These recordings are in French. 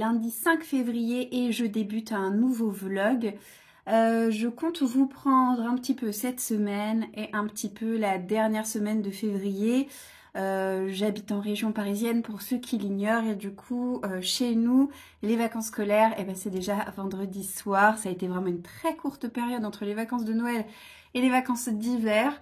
lundi 5 février et je débute un nouveau vlog. Je compte vous prendre un petit peu cette semaine et un petit peu la dernière semaine de février. J'habite en région parisienne pour ceux qui l'ignorent et du coup chez nous les vacances scolaires c'est déjà vendredi soir. Ça a été vraiment une très courte période entre les vacances de Noël et les vacances d'hiver.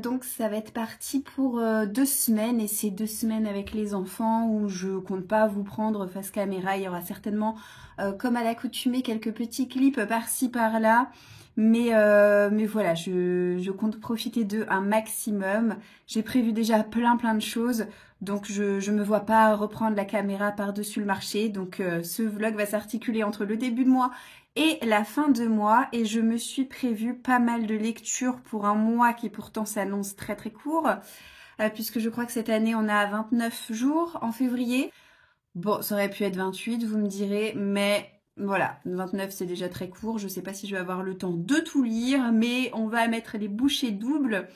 Donc ça va être parti pour 2 semaines et c'est 2 semaines avec les enfants où je compte pas vous prendre face caméra. Il y aura certainement comme à l'accoutumée quelques petits clips par-ci par-là, mais voilà, je compte profiter d'eux un maximum. J'ai prévu déjà plein de choses, donc je me vois pas reprendre la caméra par-dessus le marché. Donc ce vlog va s'articuler entre le début de mois et la fin de mois, et je me suis prévu pas mal de lectures pour un mois qui pourtant s'annonce très court, puisque je crois que cette année on a 29 jours en février. Bon, ça aurait pu être 28, vous me direz, mais voilà, 29 c'est déjà très court. Je sais pas si je vais avoir le temps de tout lire, mais on va mettre les bouchées doubles.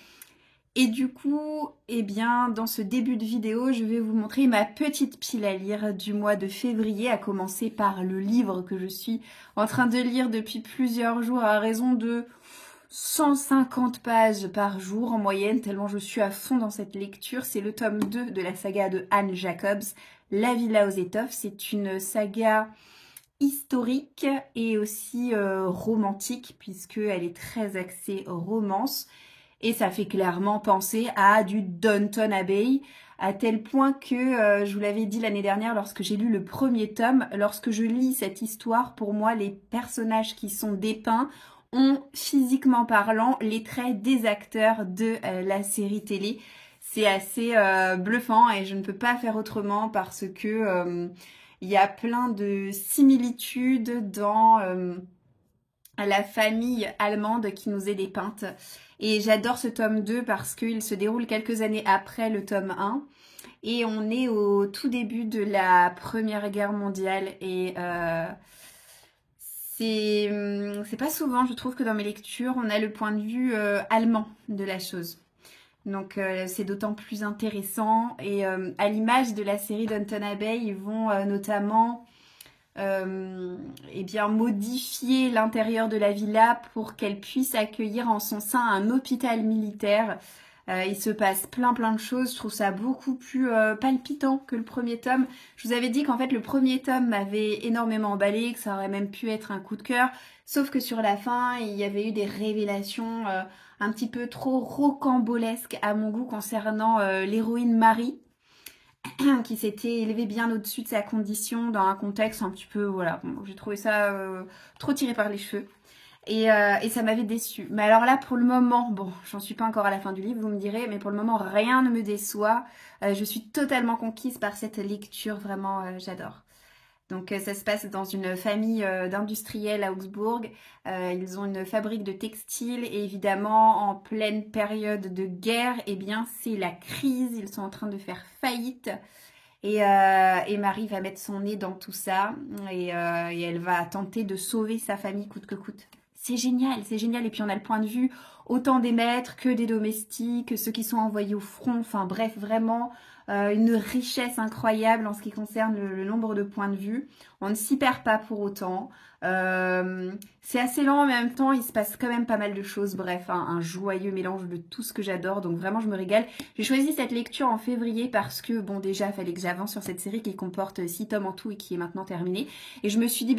Et du coup, dans ce début de vidéo, je vais vous montrer ma petite pile à lire du mois de février, à commencer par le livre que je suis en train de lire depuis plusieurs jours à raison de 150 pages par jour en moyenne, tellement je suis à fond dans cette lecture. C'est le tome 2 de la saga de Anne Jacobs, La Villa aux étoffes. C'est une saga historique et aussi romantique, puisqu'elle est très axée romance. Et ça fait clairement penser à du Downton Abbey, à tel point que, je vous l'avais dit l'année dernière lorsque j'ai lu le premier tome, lorsque je lis cette histoire, pour moi, les personnages qui sont dépeints ont, physiquement parlant, les traits des acteurs de la série télé. C'est assez bluffant et je ne peux pas faire autrement parce que il y a plein de similitudes dans la famille allemande qui nous est dépeinte. Et j'adore ce tome 2 parce qu'il se déroule quelques années après le tome 1. Et on est au tout début de la Première Guerre mondiale. Et c'est pas souvent, je trouve, que dans mes lectures, on a le point de vue allemand de la chose. Donc c'est d'autant plus intéressant. Et à l'image de la série Downton Abbey, ils vont notamment modifier l'intérieur de la villa pour qu'elle puisse accueillir en son sein un hôpital militaire. Il se passe plein de choses. Je trouve ça beaucoup plus palpitant que le premier tome. Je vous avais dit qu'en fait le premier tome m'avait énormément emballé, que ça aurait même pu être un coup de cœur. Sauf que sur la fin, il y avait eu des révélations un petit peu trop rocambolesques à mon goût concernant l'héroïne Marie, qui s'était élevée bien au-dessus de sa condition dans un contexte un petit peu, voilà, bon, j'ai trouvé ça trop tiré par les cheveux. Et ça m'avait déçue. Mais alors là, pour le moment, bon, j'en suis pas encore à la fin du livre, vous me direz, mais pour le moment, rien ne me déçoit. Je suis totalement conquise par cette lecture, vraiment, j'adore. Donc ça se passe dans une famille d'industriels à Augsbourg. Ils ont une fabrique de textiles et évidemment en pleine période de guerre, c'est la crise. Ils sont en train de faire faillite et Marie va mettre son nez dans tout ça et elle va tenter de sauver sa famille coûte que coûte. C'est génial, c'est génial. Et puis on a le point de vue autant des maîtres que des domestiques, ceux qui sont envoyés au front. Enfin bref, vraiment une richesse incroyable en ce qui concerne le nombre de points de vue. On ne s'y perd pas pour autant. C'est assez lent en même temps, il se passe quand même pas mal de choses. Bref, un joyeux mélange de tout ce que j'adore. Donc vraiment, je me régale. J'ai choisi cette lecture en février parce que, bon, déjà, il fallait que j'avance sur cette série qui comporte 6 tomes en tout et qui est maintenant terminée. Et je me suis dit,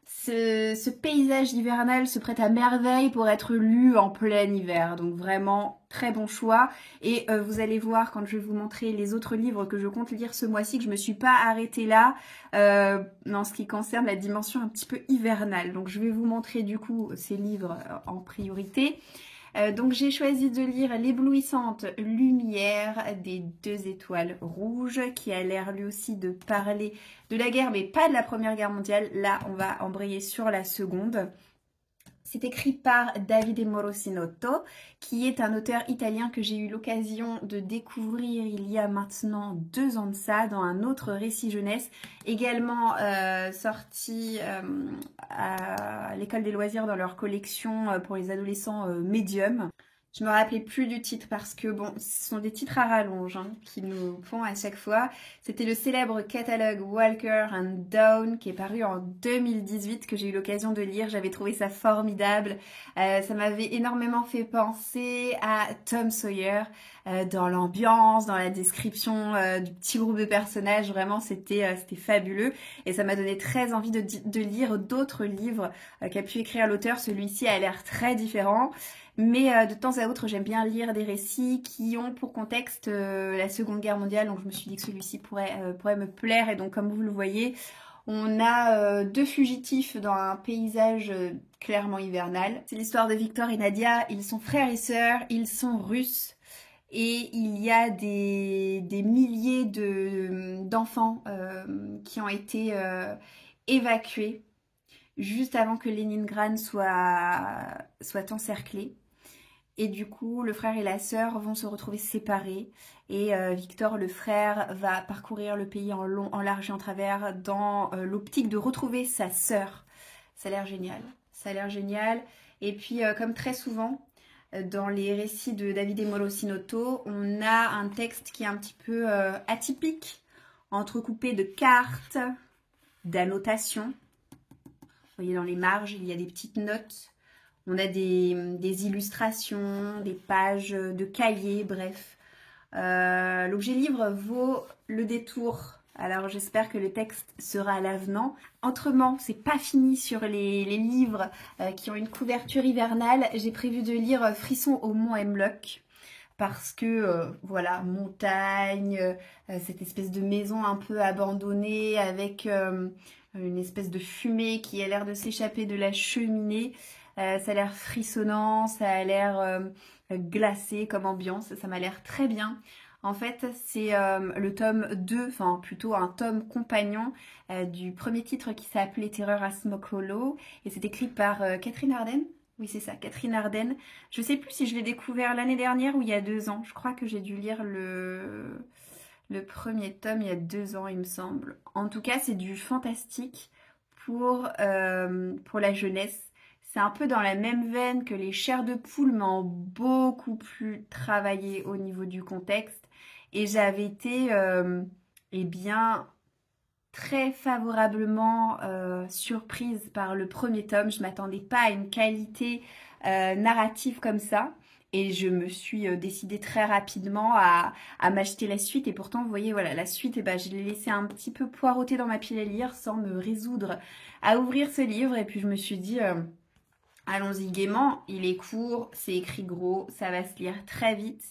ce paysage hivernal se prête à merveille pour être lu en plein hiver. Donc vraiment, très bon choix. Et vous allez voir quand je vais vous montrer les autres livres que je compte lire ce mois-ci que je me suis pas arrêtée là en ce qui concerne la dimension un petit peu hivernale. Donc je vais vous montrer du coup ces livres en priorité. Donc j'ai choisi de lire L'éblouissante lumière des 2 étoiles rouges, qui a l'air lui aussi de parler de la guerre, mais pas de la Première Guerre mondiale. Là, on va embrayer sur la seconde. C'est écrit par Davide Morosinotto, qui est un auteur italien que j'ai eu l'occasion de découvrir il y a maintenant 2 ans de ça, dans un autre récit jeunesse, également sorti à l'école des loisirs dans leur collection pour les adolescents médium. Je me rappelais plus du titre parce que bon, ce sont des titres à rallonge hein, qui nous font à chaque fois. C'était le célèbre catalogue Walker and Dawn qui est paru en 2018 que j'ai eu l'occasion de lire. J'avais trouvé ça formidable. Ça m'avait énormément fait penser à Tom Sawyer dans l'ambiance, dans la description du petit groupe de personnages. Vraiment, c'était fabuleux et ça m'a donné très envie de lire d'autres livres qu'a pu écrire l'auteur. Celui-ci a l'air très différent. Mais de temps à autre, j'aime bien lire des récits qui ont pour contexte la Seconde Guerre mondiale. Donc je me suis dit que celui-ci pourrait me plaire. Et donc comme vous le voyez, on a deux fugitifs dans un paysage clairement hivernal. C'est l'histoire de Victor et Nadia. Ils sont frères et sœurs, ils sont russes. Et il y a des milliers d'enfants qui ont été évacués juste avant que Leningrad soit encerclé. Et du coup, le frère et la sœur vont se retrouver séparés. Et Victor, le frère, va parcourir le pays en long, en large et en travers dans l'optique de retrouver sa sœur. Ça a l'air génial. Ça a l'air génial. Et puis, comme très souvent, dans les récits de Davide Morosinotto, on a un texte qui est un petit peu atypique, entrecoupé de cartes, d'annotations. Vous voyez, dans les marges, il y a des petites notes. On a des illustrations, des pages de cahiers, bref. L'objet livre vaut le détour. Alors j'espère que le texte sera à l'avenant. Autrement, c'est pas fini sur les livres qui ont une couverture hivernale. J'ai prévu de lire Frisson au Mont Hemlock. Parce que, voilà, montagne, cette espèce de maison un peu abandonnée avec une espèce de fumée qui a l'air de s'échapper de la cheminée. Ça a l'air frissonnant, ça a l'air glacé comme ambiance, ça m'a l'air très bien. En fait, c'est le tome 2, enfin plutôt un tome compagnon du premier titre qui s'appelait Terreur à Smoke Hollow. Et c'est écrit par Catherine Arden. Oui, c'est ça, Catherine Arden. Je sais plus si je l'ai découvert l'année dernière ou il y a 2 ans. Je crois que j'ai dû lire le premier tome il y a 2 ans, il me semble. En tout cas, c'est du fantastique pour la jeunesse. C'est un peu dans la même veine que les chairs de poule, mais en beaucoup plus travaillé au niveau du contexte. Et j'avais été, eh bien, très favorablement surprise par le premier tome. Je ne m'attendais pas à une qualité narrative comme ça. Et je me suis décidée très rapidement à m'acheter la suite. Et pourtant, vous voyez, voilà, la suite, eh ben, je l'ai laissé un petit peu poireauter dans ma pile à lire sans me résoudre à ouvrir ce livre. Et puis, je me suis dit... allons-y gaiement, il est court, c'est écrit gros, ça va se lire très vite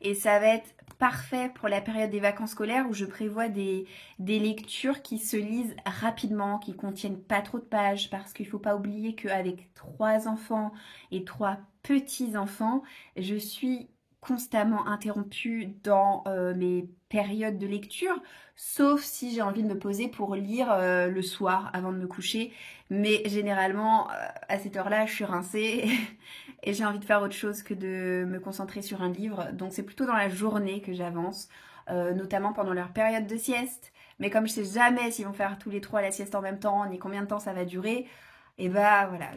et ça va être parfait pour la période des vacances scolaires où je prévois des lectures qui se lisent rapidement, qui contiennent pas trop de pages parce qu'il ne faut pas oublier qu'avec 3 enfants et 3 petits-enfants, je suis constamment interrompue dans mes périodes de lecture, sauf si j'ai envie de me poser pour lire le soir avant de me coucher. Mais généralement, à cette heure-là, je suis rincée et j'ai envie de faire autre chose que de me concentrer sur un livre. Donc c'est plutôt dans la journée que j'avance, notamment pendant leur période de sieste. Mais comme je sais jamais s'ils vont faire tous les 3 la sieste en même temps, ni combien de temps ça va durer, et bah voilà,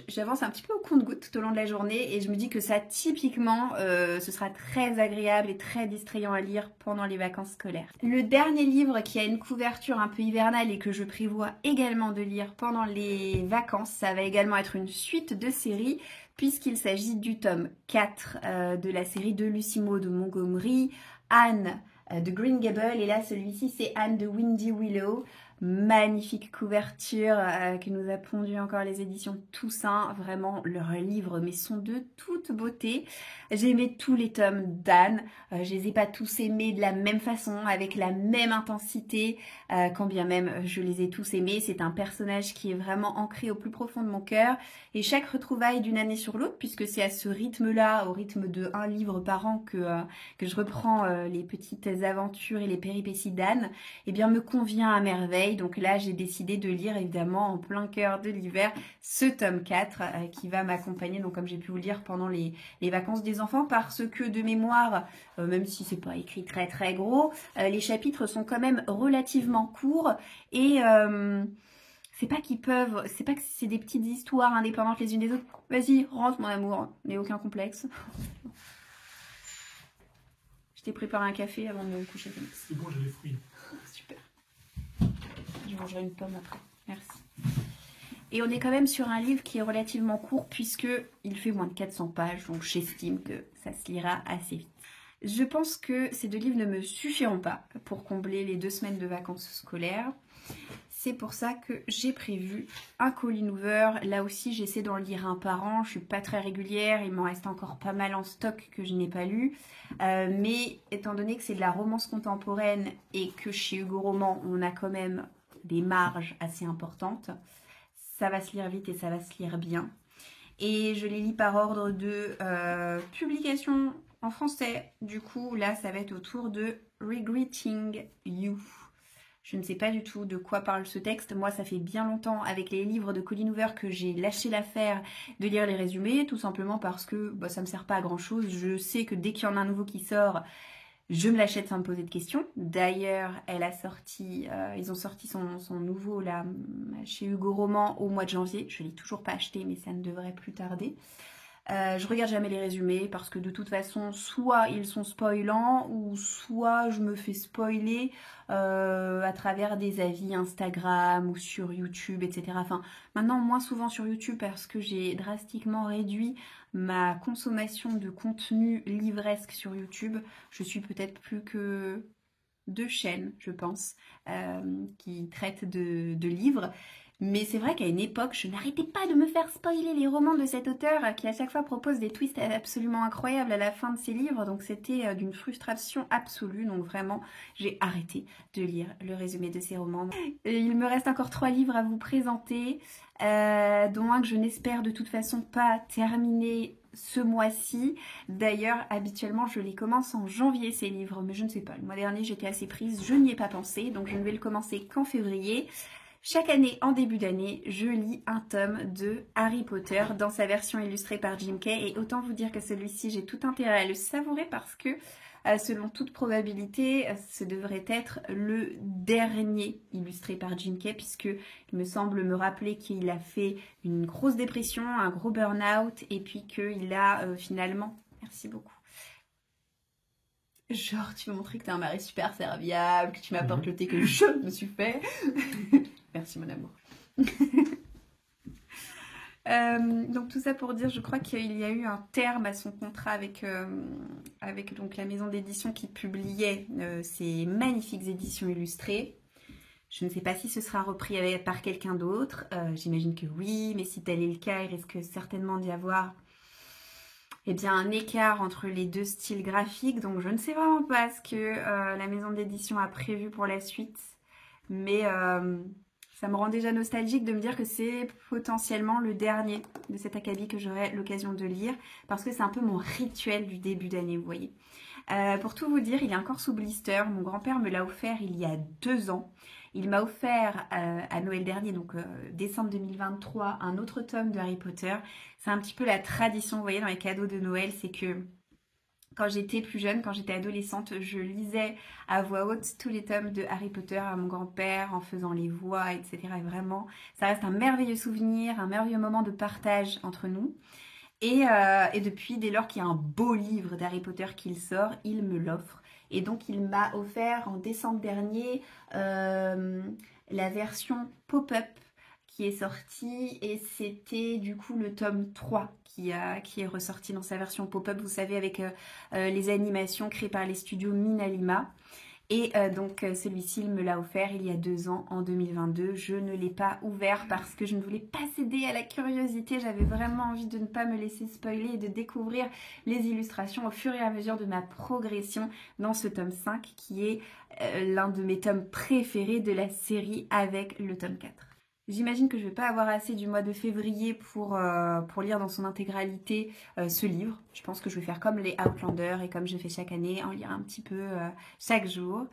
j'avance un petit peu au compte-gouttes tout au long de la journée et je me dis que ça typiquement ce sera très agréable et très distrayant à lire pendant les vacances scolaires. Le dernier livre qui a une couverture un peu hivernale et que je prévois également de lire pendant les vacances, ça va également être une suite de série puisqu'il s'agit du tome 4 de la série de Lucy Maud Montgomery, Anne de Green Gables, et là celui-ci c'est Anne de Windy Willow. Magnifique couverture que nous a pondu encore les éditions Toussaint. Vraiment, leurs livres mais sont de toute beauté. J'ai aimé tous les tomes d'Anne. Je les ai pas tous aimés de la même façon, avec la même intensité, quand bien même je les ai tous aimés. C'est un personnage qui est vraiment ancré au plus profond de mon cœur. Et chaque retrouvaille d'une année sur l'autre, puisque c'est à ce rythme-là, au rythme de 1 livre par an que je reprends les petites aventures et les péripéties d'Anne, eh bien me convient à merveille. Donc là, j'ai décidé de lire évidemment en plein cœur de l'hiver ce tome 4 qui va m'accompagner, donc comme j'ai pu vous le dire, pendant les vacances des enfants, parce que de mémoire, même si c'est pas écrit très très gros, les chapitres sont quand même relativement courts et C'est pas qu'ils peuvent, c'est pas que c'est des petites histoires indépendantes les unes des autres. Vas-y, rentre mon amour, n'aie aucun complexe. Je t'ai préparé un café avant de me coucher. C'est bon, j'ai les fruits. Super. Je mangerai une pomme après. Merci. Et on est quand même sur un livre qui est relativement court puisque il fait moins de 400 pages, donc j'estime que ça se lira assez vite. Je pense que ces 2 livres ne me suffiront pas pour combler les 2 semaines de vacances scolaires. C'est pour ça que j'ai prévu un Colleen Hoover. Là aussi, j'essaie d'en lire un par an. Je suis pas très régulière. Il m'en reste encore pas mal en stock que je n'ai pas lu. Mais étant donné que c'est de la romance contemporaine et que chez Hugo Roman, on a quand même des marges assez importantes, ça va se lire vite et ça va se lire bien. Et je les lis par ordre de publication en français. Du coup, là, ça va être autour de Regretting You. Je ne sais pas du tout de quoi parle ce texte. Moi, ça fait bien longtemps avec les livres de Colleen Hoover que j'ai lâché l'affaire de lire les résumés, tout simplement parce que ça ne me sert pas à grand chose. Je sais que dès qu'il y en a un nouveau qui sort, je me l'achète sans me poser de questions. D'ailleurs, ils ont sorti son nouveau là chez Hugo Roman au mois de janvier. Je ne l'ai toujours pas acheté, mais ça ne devrait plus tarder. Je regarde jamais les résumés parce que de toute façon, soit ils sont spoilants ou soit je me fais spoiler à travers des avis Instagram ou sur YouTube, etc. Enfin, maintenant moins souvent sur YouTube parce que j'ai drastiquement réduit ma consommation de contenu livresque sur YouTube. Je suis peut-être plus que 2 chaînes, je pense, qui traitent de livres. Mais c'est vrai qu'à une époque, je n'arrêtais pas de me faire spoiler les romans de cet auteur qui à chaque fois propose des twists absolument incroyables à la fin de ses livres. Donc c'était d'une frustration absolue. Donc vraiment, j'ai arrêté de lire le résumé de ces romans. Et il me reste encore 3 livres à vous présenter, dont un que je n'espère de toute façon pas terminer ce mois-ci. D'ailleurs, habituellement, je les commence en janvier, ces livres. Mais je ne sais pas, le mois dernier, j'étais assez prise. Je n'y ai pas pensé. Donc je ne vais le commencer qu'en février. Chaque année, en début d'année, je lis un tome de Harry Potter dans sa version illustrée par Jim Kay. Et autant vous dire que celui-ci, j'ai tout intérêt à le savourer parce que, selon toute probabilité, ce devrait être le dernier illustré par Jim Kay puisque il me semble me rappeler qu'il a fait une grosse dépression, un gros burn-out et puis qu'il a finalement... Merci beaucoup. Genre, tu veux montrer que t'es un mari super serviable, que tu m'apportes le thé que je me suis fait. Merci mon amour. Donc tout ça pour dire, je crois qu'il y a eu un terme à son contrat avec donc la maison d'édition qui publiait ces magnifiques éditions illustrées. Je ne sais pas si ce sera repris par quelqu'un d'autre. J'imagine que oui, mais si tel est le cas, il risque certainement d'y avoir un écart entre les 2 styles graphiques. Donc je ne sais vraiment pas ce que la maison d'édition a prévu pour la suite. Mais ça me rend déjà nostalgique de me dire que c'est potentiellement le dernier de cet acabit que j'aurai l'occasion de lire. Parce que c'est un peu mon rituel du début d'année, vous voyez. Pour tout vous dire, il est encore sous blister. Mon grand-père me l'a offert il y a 2 ans. Il m'a offert à Noël dernier, donc décembre 2023, un autre tome de Harry Potter. C'est un petit peu la tradition, vous voyez, dans les cadeaux de Noël, c'est que quand j'étais plus jeune, quand j'étais adolescente, je lisais à voix haute tous les tomes de Harry Potter à mon grand-père en faisant les voix, etc. Et vraiment, ça reste un merveilleux souvenir, un merveilleux moment de partage entre nous. Et depuis, dès lors qu'il y a un beau livre d'Harry Potter qu'il sort, il me l'offre. Et donc, il m'a offert en décembre dernier la version pop-up qui est sortie. Et c'était du coup le tome 3 qui est ressorti dans sa version pop-up, vous savez, avec les animations créées par les studios Minalima. Et donc celui-ci, il me l'a offert il y a 2 ans, en 2022. Je ne l'ai pas ouvert parce que je ne voulais pas céder à la curiosité. J'avais vraiment envie de ne pas me laisser spoiler et de découvrir les illustrations au fur et à mesure de ma progression dans ce tome 5 qui est l'un de mes tomes préférés de la série avec le tome 4. J'imagine que je ne vais pas avoir assez du mois de février pour lire dans son intégralité ce livre. Je pense que je vais faire comme les Outlander et comme je fais chaque année, en lire un petit peu chaque jour.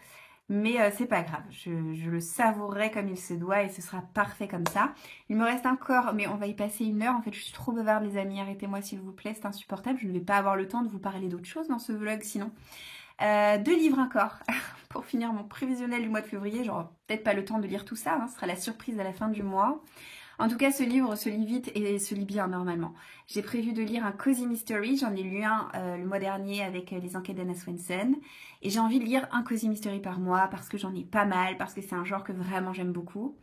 Mais c'est pas grave, je le savourerai comme il se doit et ce sera parfait comme ça. Il me reste encore, mais on va y passer 1 heure. En fait, je suis trop bavarde les amis, arrêtez-moi s'il vous plaît, c'est insupportable. Je ne vais pas avoir le temps de vous parler d'autre chose dans ce vlog sinon. 2 livres encore pour finir mon prévisionnel du mois de février. J'aurai peut-être pas le temps de lire tout ça, hein, ce sera la surprise à la fin du mois. En tout cas, ce livre se lit vite et se lit bien normalement. J'ai prévu de lire un Cozy Mystery, j'en ai lu un le mois dernier avec les enquêtes d'Anna Swenson. Et j'ai envie de lire un Cozy Mystery par mois parce que j'en ai pas mal, parce que c'est un genre que vraiment j'aime beaucoup.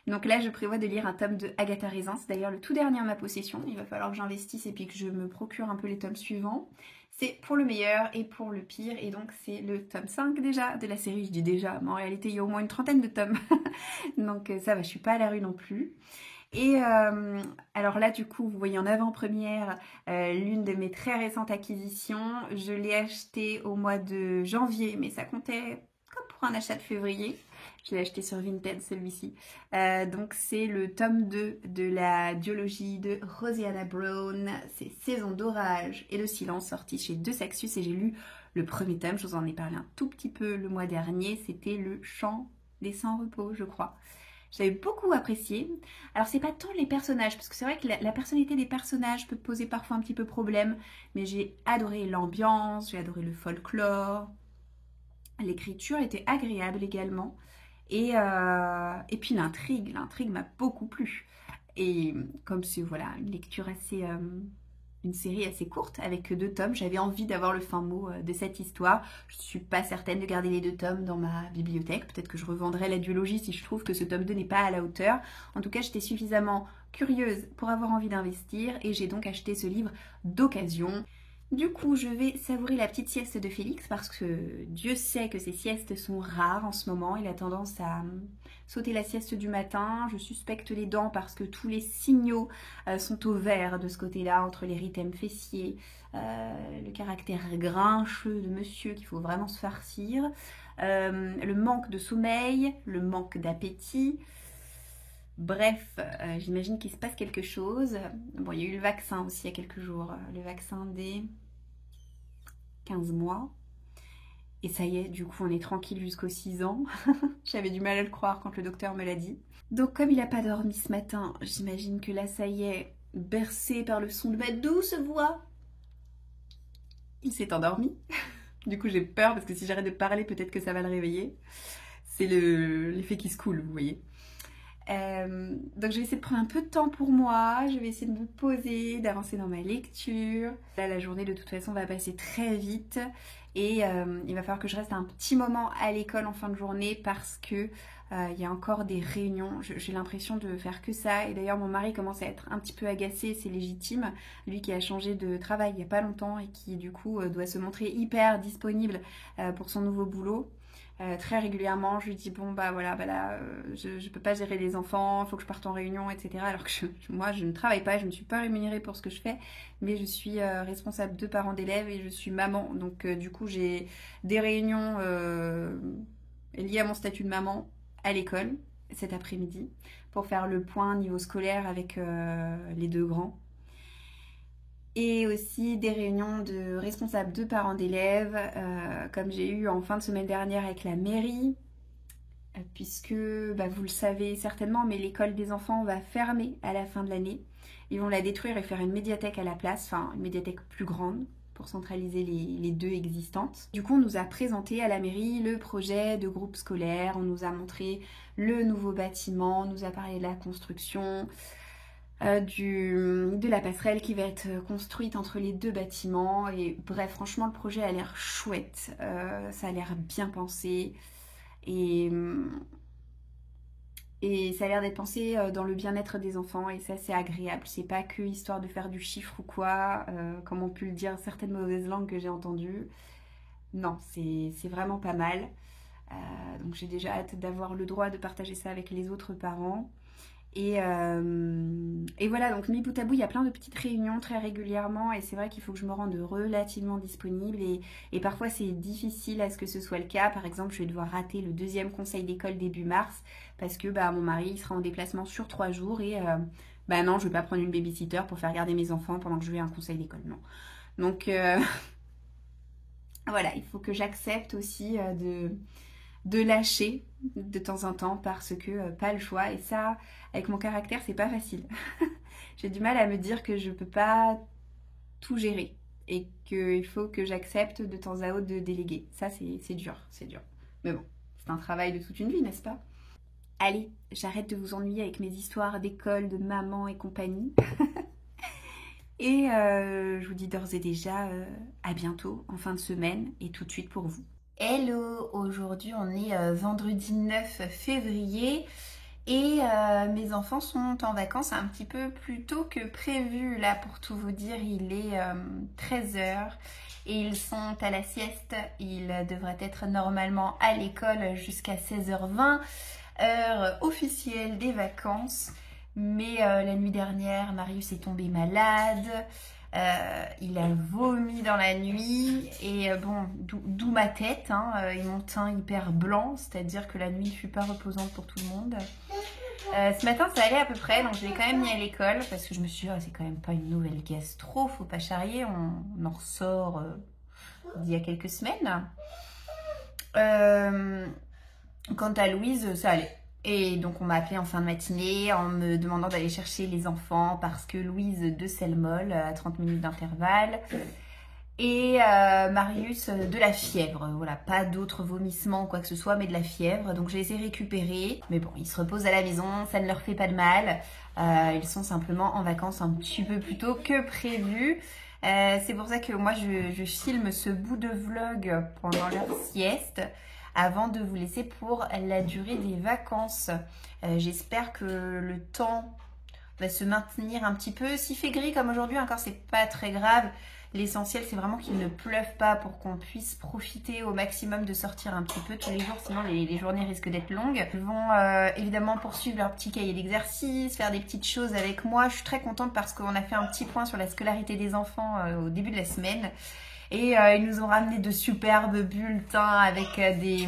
Donc là, je prévois de lire un tome de Agatha Raisin, c'est d'ailleurs le tout dernier en ma possession. Il va falloir que j'investisse et puis que je me procure un peu les tomes suivants. C'est pour le meilleur et pour le pire, et donc c'est le tome 5 déjà de la série. Je dis déjà, mais en réalité il y a au moins une trentaine de tomes. Donc ça va, je suis pas à la rue non plus. Et alors là, du coup, vous voyez en avant-première l'une de mes très récentes acquisitions. Je l'ai acheté au mois de janvier, mais ça comptait comme pour un achat de février. Je l'ai acheté sur Vinted, celui-ci. Donc c'est le tome 2 de la duologie de Rosianna Brown. C'est Saison d'orage et de silence, sorti chez De Saxus. Et j'ai lu le premier tome, je vous en ai parlé un tout petit peu le mois dernier. C'était le chant des sans-repos, je crois. J'avais beaucoup apprécié. Alors c'est pas tant les personnages, parce que c'est vrai que la personnalité des personnages peut poser parfois un petit peu problème, mais j'ai adoré l'ambiance, j'ai adoré le folklore. L'écriture était agréable également. Et puis l'intrigue m'a beaucoup plu. Et comme c'est voilà, une lecture assez... une série assez courte avec que 2 tomes. J'avais envie d'avoir le fin mot de cette histoire. Je ne suis pas certaine de garder les 2 tomes dans ma bibliothèque. Peut-être que je revendrai la duologie si je trouve que ce tome 2 n'est pas à la hauteur. En tout cas, j'étais suffisamment curieuse pour avoir envie d'investir et j'ai donc acheté ce livre d'occasion. Du coup, je vais savourer la petite sieste de Félix parce que Dieu sait que ces siestes sont rares en ce moment. Il a tendance à sauter la sieste du matin. Je suspecte les dents parce que tous les signaux sont au vert de ce côté-là, entre l'érythème fessier, le caractère grincheux de monsieur qu'il faut vraiment se farcir, le manque de sommeil, le manque d'appétit. Bref, j'imagine qu'il se passe quelque chose. Bon, il y a eu le vaccin aussi il y a quelques jours, le vaccin des 15 mois. Et ça y est, du coup, on est tranquille jusqu'aux 6 ans. J'avais du mal à le croire quand le docteur me l'a dit. Donc, comme il n'a pas dormi ce matin, j'imagine que là, ça y est, bercé par le son de ma douce voix, il s'est endormi. Du coup, j'ai peur parce que si j'arrête de parler, peut-être que ça va le réveiller. C'est l'effet qui se coule, vous voyez. Donc je vais essayer de prendre un peu de temps pour moi, je vais essayer de me poser, d'avancer dans ma lecture. Là la journée de toute façon va passer très vite et il va falloir que je reste un petit moment à l'école en fin de journée parce que il y a encore des réunions, j'ai l'impression de faire que ça et d'ailleurs mon mari commence à être un petit peu agacé, c'est légitime, lui qui a changé de travail il n'y a pas longtemps et qui du coup doit se montrer hyper disponible pour son nouveau boulot. Très régulièrement, je lui dis bon bah voilà, bah là, je peux pas gérer les enfants, il faut que je parte en réunion, etc. Alors que moi je ne travaille pas, je ne suis pas rémunérée pour ce que je fais, mais je suis responsable de parents d'élèves et je suis maman. Donc du coup j'ai des réunions liées à mon statut de maman à l'école cet après-midi pour faire le point niveau scolaire avec les 2 grands. Et aussi des réunions de responsables de parents d'élèves, comme j'ai eu en fin de semaine dernière avec la mairie, puisque bah, vous le savez certainement, mais l'école des enfants va fermer à la fin de l'année. Ils vont la détruire et faire une médiathèque à la place, enfin une médiathèque plus grande pour centraliser les 2 existantes. Du coup, on nous a présenté à la mairie le projet de groupe scolaire, on nous a montré le nouveau bâtiment, on nous a parlé de la construction, de la passerelle qui va être construite entre les 2 bâtiments et bref franchement le projet a l'air chouette, ça a l'air bien pensé et ça a l'air d'être pensé dans le bien-être des enfants et ça c'est agréable, c'est pas que histoire de faire du chiffre ou quoi, comme ont pu le dire certaines mauvaises langues que j'ai entendues. Non, c'est vraiment pas mal, donc j'ai déjà hâte d'avoir le droit de partager ça avec les autres parents. Et voilà, donc mis bout à bout, il y a plein de petites réunions très régulièrement et c'est vrai qu'il faut que je me rende relativement disponible et parfois c'est difficile à ce que ce soit le cas. Par exemple, je vais devoir rater le 2e conseil d'école début mars parce que bah, mon mari il sera en déplacement sur 3 jours et bah non, je vais pas prendre une babysitter pour faire garder mes enfants pendant que je vais à un conseil d'école, non. Donc voilà, il faut que j'accepte aussi de lâcher de temps en temps parce que pas le choix et ça avec mon caractère c'est pas facile. J'ai du mal à me dire que je peux pas tout gérer et qu'il faut que j'accepte de temps à autre de déléguer. Ça, c'est dur, c'est dur. Mais bon, c'est un travail de toute une vie, n'est-ce pas? Allez, j'arrête de vous ennuyer avec mes histoires d'école, de maman et compagnie. Et je vous dis d'ores et déjà à bientôt en fin de semaine et tout de suite pour vous. Hello, aujourd'hui on est vendredi 9 février et mes enfants sont en vacances un petit peu plus tôt que prévu. Là, pour tout vous dire, il est 13 h et ils sont à la sieste. Ils devraient être normalement à l'école jusqu'à 16h20, heure officielle des vacances. Mais la nuit dernière, Marius est tombé malade. Il a vomi dans la nuit et bon, d'où ma tête et mon teint hyper blanc, c'est-à-dire que la nuit ne fut pas reposante pour tout le monde. Ce matin ça allait à peu près, donc je l'ai quand même mis à l'école parce que je me suis dit c'est quand même pas une nouvelle gastro, faut pas charrier, on en ressort d'il y a quelques semaines. Quant à Louise, ça allait. Et donc on m'a appelé en fin de matinée en me demandant d'aller chercher les enfants parce que Louise de Selmol à 30 minutes d'intervalle et Marius de la fièvre. Voilà, pas d'autres vomissements ou quoi que ce soit, mais de la fièvre. Donc je les ai récupérés. Mais bon, ils se reposent à la maison, ça ne leur fait pas de mal. Ils sont simplement en vacances un petit peu plus tôt que prévu. C'est pour ça que moi je filme ce bout de vlog pendant leur sieste, avant de vous laisser pour la durée des vacances. J'espère que le temps va se maintenir un petit peu. S'il fait gris comme aujourd'hui, encore c'est pas très grave. L'essentiel c'est vraiment qu'il ne pleuve pas pour qu'on puisse profiter au maximum de sortir un petit peu tous les jours, sinon les journées risquent d'être longues. Ils vont évidemment poursuivre leur petit cahier d'exercice, faire des petites choses avec moi. Je suis très contente parce qu'on a fait un petit point sur la scolarité des enfants au début de la semaine. Et ils nous ont ramené de superbes bulletins avec des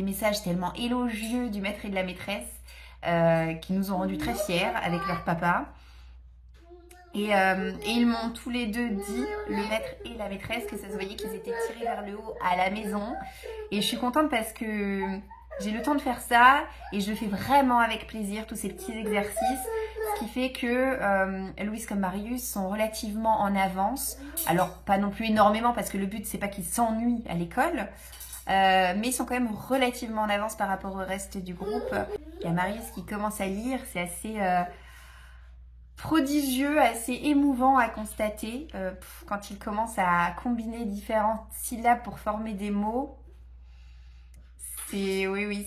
messages tellement élogieux du maître et de la maîtresse qui nous ont rendus très fiers avec leur papa. Et ils m'ont tous les deux dit, le maître et la maîtresse, que ça se voyait qu'ils étaient tirés vers le haut à la maison. Et je suis contente parce que j'ai le temps de faire ça et je le fais vraiment avec plaisir, tous ces petits exercices. Ce qui fait que Louise comme Marius sont relativement en avance. Alors pas non plus énormément parce que le but c'est pas qu'ils s'ennuient à l'école. Mais ils sont quand même relativement en avance par rapport au reste du groupe. Il y a Marius qui commence à lire, c'est assez prodigieux, assez émouvant à constater. Quand il commence à combiner différentes syllabes pour former des mots. Oui,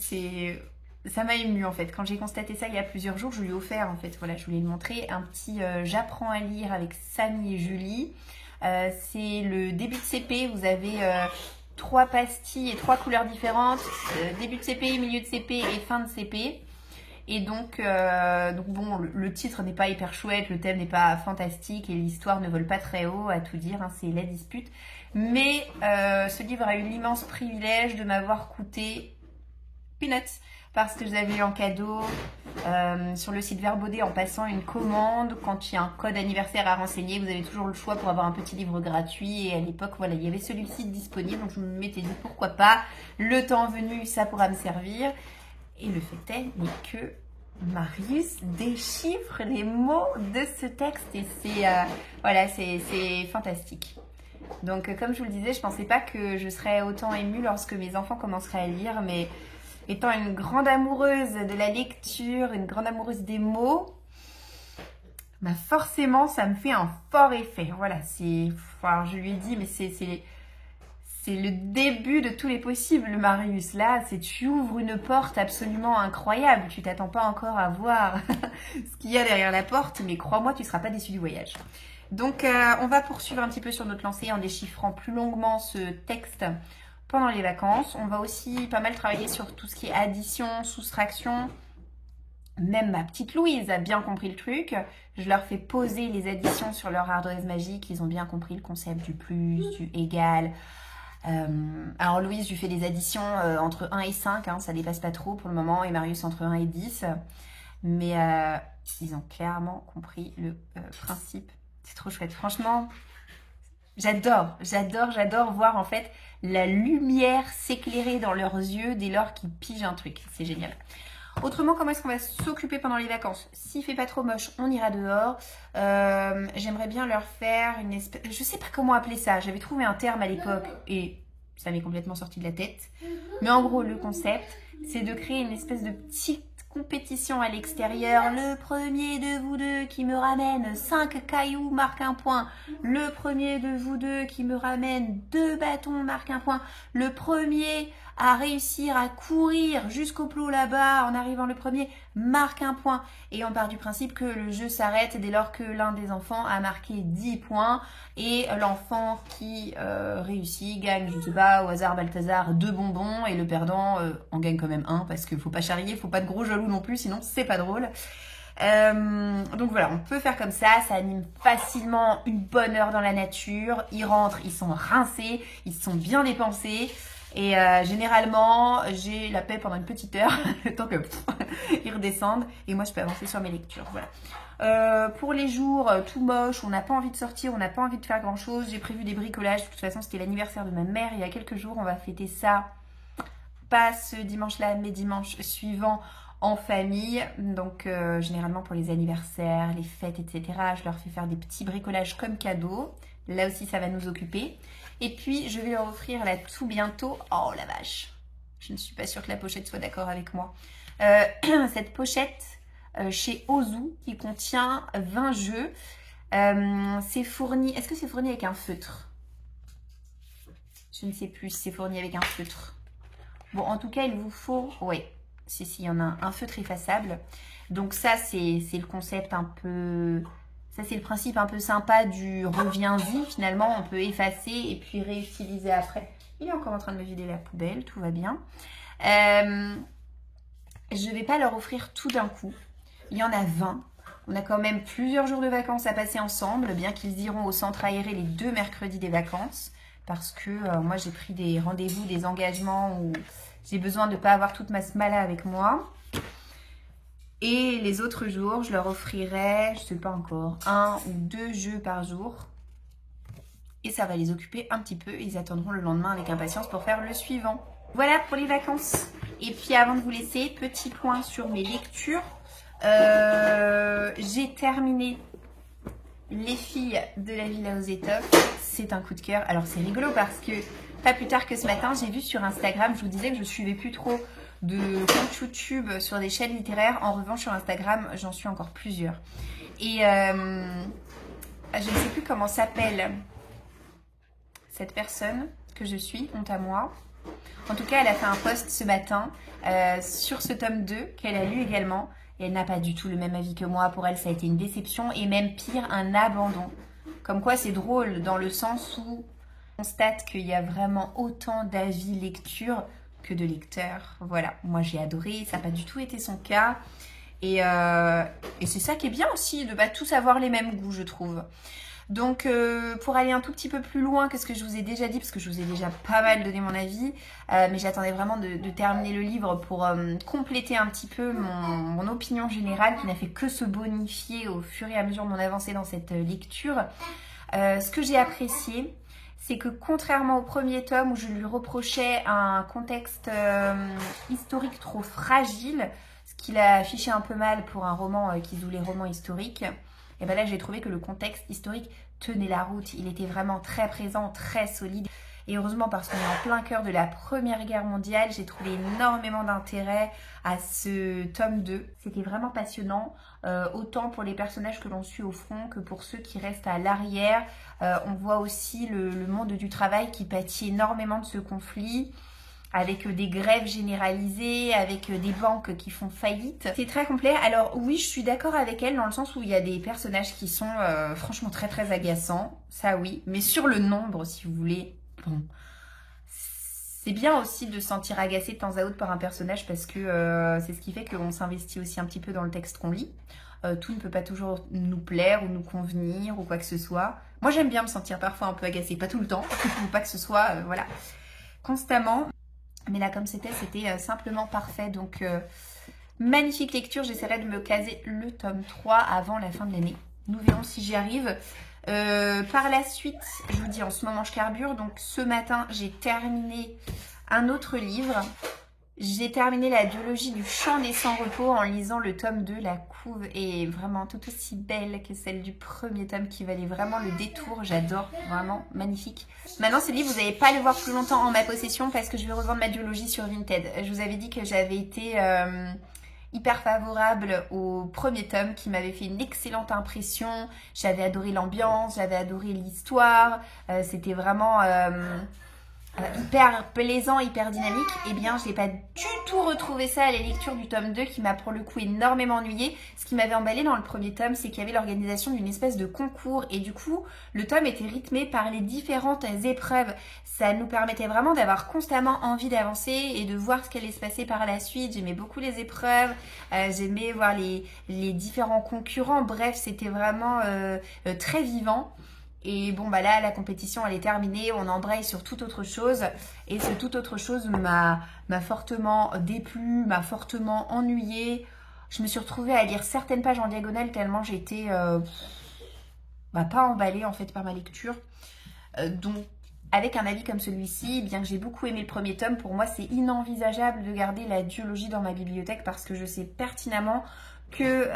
ça m'a émue en fait. Quand j'ai constaté ça il y a plusieurs jours, je lui ai offert en fait, voilà, je voulais lui montrer un petit j'apprends à lire avec Samy et Julie. C'est le début de CP, vous avez 3 pastilles et 3 couleurs différentes, début de CP, milieu de CP et fin de CP. Et donc bon, le titre n'est pas hyper chouette, le thème n'est pas fantastique et l'histoire ne vole pas très haut, à tout dire, c'est la dispute. Mais ce livre a eu l'immense privilège de m'avoir coûté peanuts parce que je l'avais eu en cadeau sur le site Verbaudet en passant une commande. Quand il y a un code anniversaire à renseigner, vous avez toujours le choix pour avoir un petit livre gratuit. Et à l'époque, voilà, il y avait celui-ci disponible, donc je me m'étais dit pourquoi pas. Le temps venu, ça pourra me servir. Et le fait est que Marius déchiffre les mots de ce texte et voilà, c'est fantastique. Donc comme je vous le disais, je pensais pas que je serais autant émue lorsque mes enfants commenceraient à lire, mais étant une grande amoureuse de la lecture, une grande amoureuse des mots, bah forcément ça me fait un fort effet. Voilà, alors je lui ai dit, mais c'est le début de tous les possibles, Marius. Là, tu ouvres une porte absolument incroyable. Tu t'attends pas encore à voir ce qu'il y a derrière la porte, mais crois-moi, tu ne seras pas déçu du voyage. Donc, on va poursuivre un petit peu sur notre lancée en déchiffrant plus longuement ce texte pendant les vacances. On va aussi pas mal travailler sur tout ce qui est addition, soustraction. Même ma petite Louise a bien compris le truc. Je leur fais poser les additions sur leur ardoise magique. Ils ont bien compris le concept du plus, du égal. Alors Louise, je lui fais des additions entre 1 et 5, ça dépasse pas trop pour le moment, et Marius entre 1 et 10. Mais ils ont clairement compris le principe. C'est trop chouette. Franchement, j'adore voir en fait la lumière s'éclairer dans leurs yeux dès lors qu'ils pigent un truc. C'est génial. Autrement, comment est-ce qu'on va s'occuper pendant les vacances? S'il fait pas trop moche, on ira dehors. J'aimerais bien leur faire une espèce... Je sais pas comment appeler ça. J'avais trouvé un terme à l'époque et ça m'est complètement sorti de la tête. Mais en gros, le concept, c'est de créer une espèce de petite compétition à l'extérieur. Le premier de vous deux qui me ramène 5 cailloux marque un point. Le premier de vous deux qui me ramène 2 bâtons marque un point. Le premier à réussir à courir jusqu'au plot là-bas en arrivant le premier marque un point. Et on part du principe que le jeu s'arrête dès lors que l'un des enfants a marqué 10 points et l'enfant qui réussit gagne, je sais pas, au hasard Balthazar 2 bonbons et le perdant en gagne quand même 1 parce qu'il faut pas charrier, faut pas de gros jaloux non plus, sinon c'est pas drôle. Donc voilà, on peut faire comme ça anime facilement une bonne heure dans la nature. Ils rentrent, ils sont rincés, ils se sont bien dépensés. Et généralement, j'ai la paix pendant une petite heure, le temps que ils redescendent. Et moi, je peux avancer sur mes lectures. Voilà. Pour les jours tout moches, on n'a pas envie de sortir, on n'a pas envie de faire grand-chose. J'ai prévu des bricolages. De toute façon, c'était l'anniversaire de ma mère il y a quelques jours. On va fêter ça, pas ce dimanche-là, mais dimanche suivant en famille. Donc, généralement, pour les anniversaires, les fêtes, etc., je leur fais faire des petits bricolages comme cadeau. Là aussi, ça va nous occuper. Et puis, je vais leur offrir là tout bientôt. Oh la vache! Je ne suis pas sûre que la pochette soit d'accord avec moi. Cette pochette chez Ozu qui contient 20 jeux. C'est fourni... Est-ce que c'est fourni avec un feutre? Je ne sais plus si c'est fourni avec un feutre. Bon, en tout cas, il vous faut... Oui, si, il y en a un feutre effaçable. Donc ça, c'est le concept un peu... Ça, c'est le principe un peu sympa du reviens-y. Finalement, on peut effacer et puis réutiliser après. Il est encore en train de me vider la poubelle, tout va bien. Je ne vais pas leur offrir tout d'un coup. Il y en a 20. On a quand même plusieurs jours de vacances à passer ensemble, bien qu'ils iront au centre aéré les 2 mercredis des vacances. Parce que moi, j'ai pris des rendez-vous, des engagements où j'ai besoin de ne pas avoir toute ma smala avec moi. Et les autres jours, je leur offrirai, je ne sais pas encore, 1 ou 2 jeux par jour. Et ça va les occuper un petit peu. Ils attendront le lendemain avec impatience pour faire le suivant. Voilà pour les vacances. Et puis avant de vous laisser, petit point sur mes lectures. J'ai terminé Les filles de la Villa aux Étoffes. C'est un coup de cœur. Alors c'est rigolo parce que pas plus tard que ce matin, j'ai vu sur Instagram, je vous disais que je suivais plus trop de compte YouTube sur des chaînes littéraires. En revanche, sur Instagram, j'en suis encore plusieurs. Et je ne sais plus comment s'appelle cette personne que je suis, honte à moi. En tout cas, elle a fait un post ce matin sur ce tome 2 qu'elle a lu également. Et elle n'a pas du tout le même avis que moi. Pour elle, ça a été une déception et même pire, un abandon. Comme quoi, c'est drôle dans le sens où on constate qu'il y a vraiment autant d'avis lecture que de lecteurs. Voilà, moi j'ai adoré, ça n'a pas du tout été son cas. Et c'est ça qui est bien aussi, de pas tous avoir les mêmes goûts, je trouve. Donc pour aller un tout petit peu plus loin que ce que je vous ai déjà dit, parce que je vous ai déjà pas mal donné mon avis, mais j'attendais vraiment de terminer le livre pour compléter un petit peu mon opinion générale qui n'a fait que se bonifier au fur et à mesure de mon avancée dans cette lecture. Ce que j'ai apprécié, c'est que contrairement au premier tome où je lui reprochais un contexte historique trop fragile, ce qu'il a affiché un peu mal pour un roman qui joue les romans historiques, et bien là j'ai trouvé que le contexte historique tenait la route. Il était vraiment très présent, très solide. Et heureusement, parce qu'on est en plein cœur de la Première Guerre mondiale, j'ai trouvé énormément d'intérêt à ce tome 2. C'était vraiment passionnant, autant pour les personnages que l'on suit au front que pour ceux qui restent à l'arrière. On voit aussi le monde du travail qui pâtit énormément de ce conflit, avec des grèves généralisées, avec des banques qui font faillite. C'est très complet. Alors oui, je suis d'accord avec elle dans le sens où il y a des personnages qui sont franchement très très agaçants, ça oui. Mais sur le nombre, si vous voulez, bon, c'est bien aussi de se sentir agacé de temps à autre par un personnage parce que c'est ce qui fait qu'on s'investit aussi un petit peu dans le texte qu'on lit. Tout ne peut pas toujours nous plaire ou nous convenir ou quoi que ce soit. Moi j'aime bien me sentir parfois un peu agacée, pas tout le temps, ou pas que ce soit, voilà, constamment. Mais là, comme c'était simplement parfait. Donc, magnifique lecture. J'essaierai de me caser le tome 3 avant la fin de l'année. Nous verrons si j'y arrive. Par la suite, je vous dis, en ce moment, je carbure. Donc, ce matin, j'ai terminé un autre livre. J'ai terminé la duologie du Chant des Sans-Repos en lisant le tome 2, La Couve est vraiment tout aussi belle que celle du premier tome qui valait vraiment le détour. J'adore, vraiment magnifique. Maintenant ce livre, vous n'allez pas le voir plus longtemps en ma possession parce que je vais revendre ma duologie sur Vinted. Je vous avais dit que j'avais été hyper favorable au premier tome qui m'avait fait une excellente impression. J'avais adoré l'ambiance, j'avais adoré l'histoire. C'était vraiment... hyper plaisant, hyper dynamique. Eh bien, je n'ai pas du tout retrouvé ça à la lecture du tome 2 qui m'a pour le coup énormément ennuyée. Ce qui m'avait emballé dans le premier tome, c'est qu'il y avait l'organisation d'une espèce de concours et du coup, le tome était rythmé par les différentes épreuves. Ça nous permettait vraiment d'avoir constamment envie d'avancer et de voir ce qui allait se passer par la suite. J'aimais beaucoup les épreuves, j'aimais voir les différents concurrents. Bref, c'était vraiment très vivant. Et bon bah là la compétition elle est terminée, on embraye sur toute autre chose et ce toute autre chose m'a fortement déplu, m'a fortement ennuyée. Je me suis retrouvée à lire certaines pages en diagonale tellement j'étais pas emballée en fait par ma lecture. Donc avec un avis comme celui-ci, bien que j'ai beaucoup aimé le premier tome, pour moi c'est inenvisageable de garder la duologie dans ma bibliothèque parce que je sais pertinemment que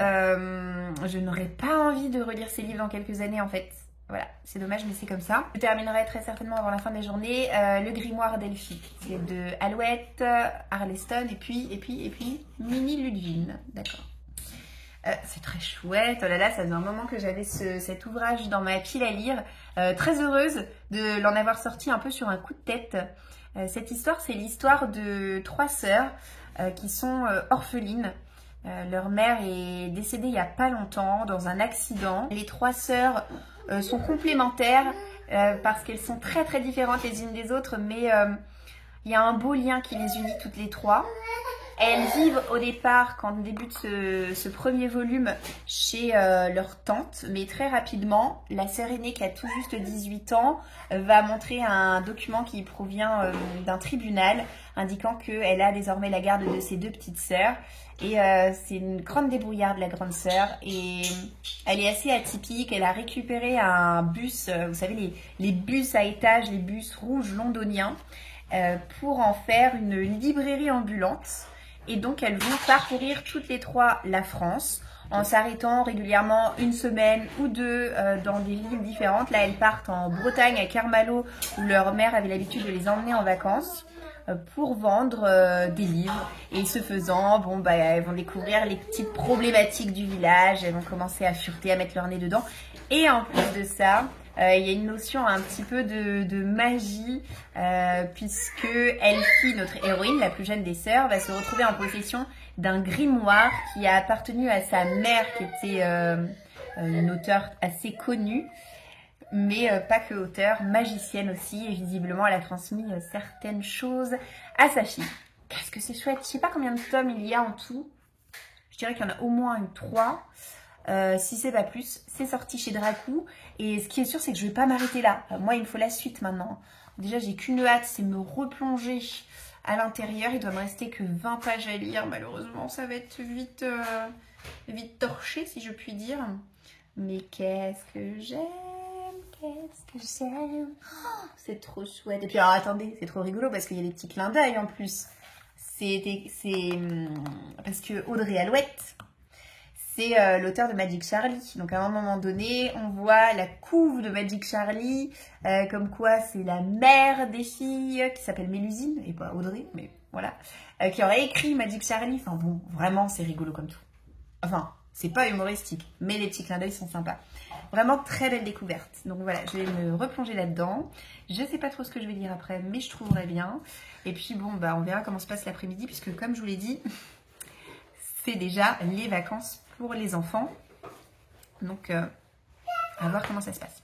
je n'aurais pas envie de relire ces livres dans quelques années en fait. Voilà, c'est dommage, mais c'est comme ça. Je terminerai très certainement avant la fin de la journée le grimoire d'Elphi. C'est de Alouette, Arleston et puis Mini Ludwig. D'accord. C'est très chouette. Oh là là, ça faisait un moment que j'avais cet ouvrage dans ma pile à lire. Très heureuse de l'en avoir sorti un peu sur un coup de tête. Cette histoire, c'est l'histoire de 3 sœurs qui sont orphelines. Leur mère est décédée il n'y a pas longtemps dans un accident. Les 3 sœurs sont complémentaires parce qu'elles sont très très différentes les unes des autres, mais il y a un beau lien qui les unit toutes les 3. Elles vivent au départ, quand débute ce premier volume, chez leur tante, mais très rapidement, la sœur aînée qui a tout juste 18 ans va montrer un document qui provient d'un tribunal indiquant qu'elle a désormais la garde de ses 2 petites sœurs. Et c'est une grande débrouillarde la grande sœur et elle est assez atypique. Elle a récupéré un bus, vous savez les bus à étages, les bus rouges londoniens, pour en faire une librairie ambulante. Et donc elles vont parcourir toutes les 3 la France en s'arrêtant régulièrement 1 semaine ou 2 dans des villes différentes. Là elles partent en Bretagne à Kermalo où leur mère avait l'habitude de les emmener en vacances pour vendre des livres. Et ce faisant, bon bah elles vont découvrir les petites problématiques du village, elles vont commencer à fureter, à mettre leur nez dedans. Et en plus de ça, il y a une notion un petit peu de magie, puisque Elfie, notre héroïne, la plus jeune des sœurs, va se retrouver en possession d'un grimoire qui a appartenu à sa mère, qui était une auteure assez connue, mais pas que auteure, magicienne aussi, et visiblement elle a transmis certaines choses à sa fille. Qu'est-ce que c'est chouette! Je sais pas combien de tomes il y a en tout, je dirais qu'il y en a au moins 3. Si c'est pas plus, c'est sorti chez Dracou et ce qui est sûr c'est que je vais pas m'arrêter là. Moi il me faut la suite maintenant. Déjà j'ai qu'une hâte, c'est me replonger à l'intérieur. Il doit me rester que 20 pages à lire, malheureusement ça va être vite torché si je puis dire. Mais qu'est-ce que j'aime, oh, c'est trop chouette. Et puis alors attendez, c'est trop rigolo parce qu'il y a des petits clins d'œil en plus. C'est parce que Audrey Alouette, c'est l'auteur de Magic Charlie. Donc à un moment donné, on voit la couve de Magic Charlie, comme quoi c'est la mère des filles, qui s'appelle Mélusine, et pas Audrey, mais voilà, qui aurait écrit Magic Charlie. Enfin bon, vraiment c'est rigolo comme tout. Enfin, c'est pas humoristique, mais les petits clins d'œil sont sympas. Vraiment très belle découverte. Donc voilà, je vais me replonger là-dedans. Je sais pas trop ce que je vais lire après, mais je trouverai bien. Et puis bon, bah on verra comment se passe l'après-midi, puisque comme je vous l'ai dit, c'est déjà les vacances pour les enfants. Donc, à voir comment ça se passe.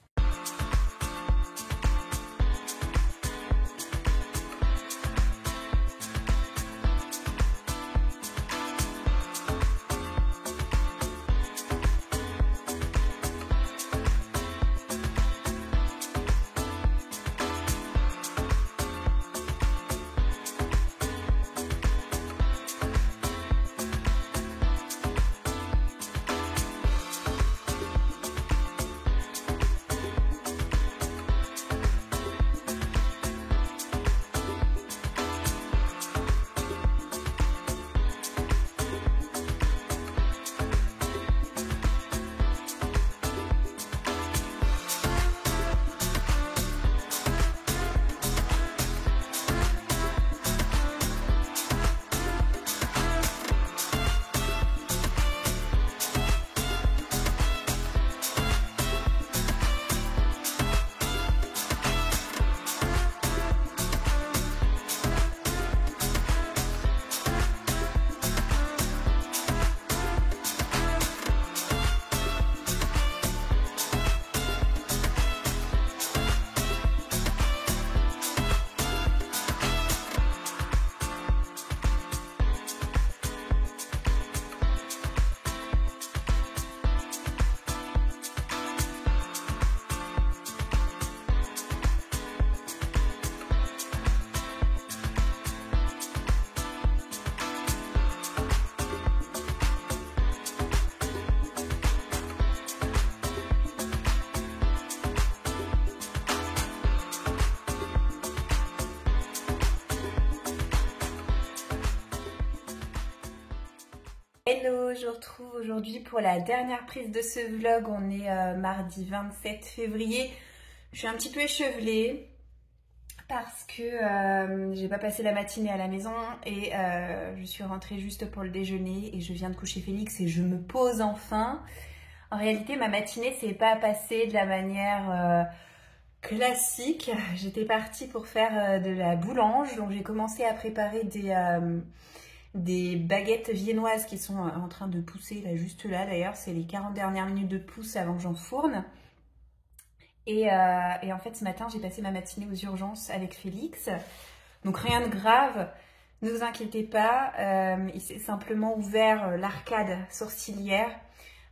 Hello, je vous retrouve aujourd'hui pour la dernière prise de ce vlog. On est mardi 27 février. Je suis un petit peu échevelée parce que j'ai pas passé la matinée à la maison et je suis rentrée juste pour le déjeuner et je viens de coucher Félix et je me pose enfin. En réalité, ma matinée s'est pas passée de la manière classique. J'étais partie pour faire de la boulange, donc j'ai commencé à préparer des baguettes viennoises qui sont en train de pousser là, juste là d'ailleurs. C'est les 40 dernières minutes de pousse avant que j'enfourne. Et en fait ce matin j'ai passé ma matinée aux urgences avec Félix. Donc rien de grave, ne vous inquiétez pas. Il s'est simplement ouvert l'arcade sourcilière.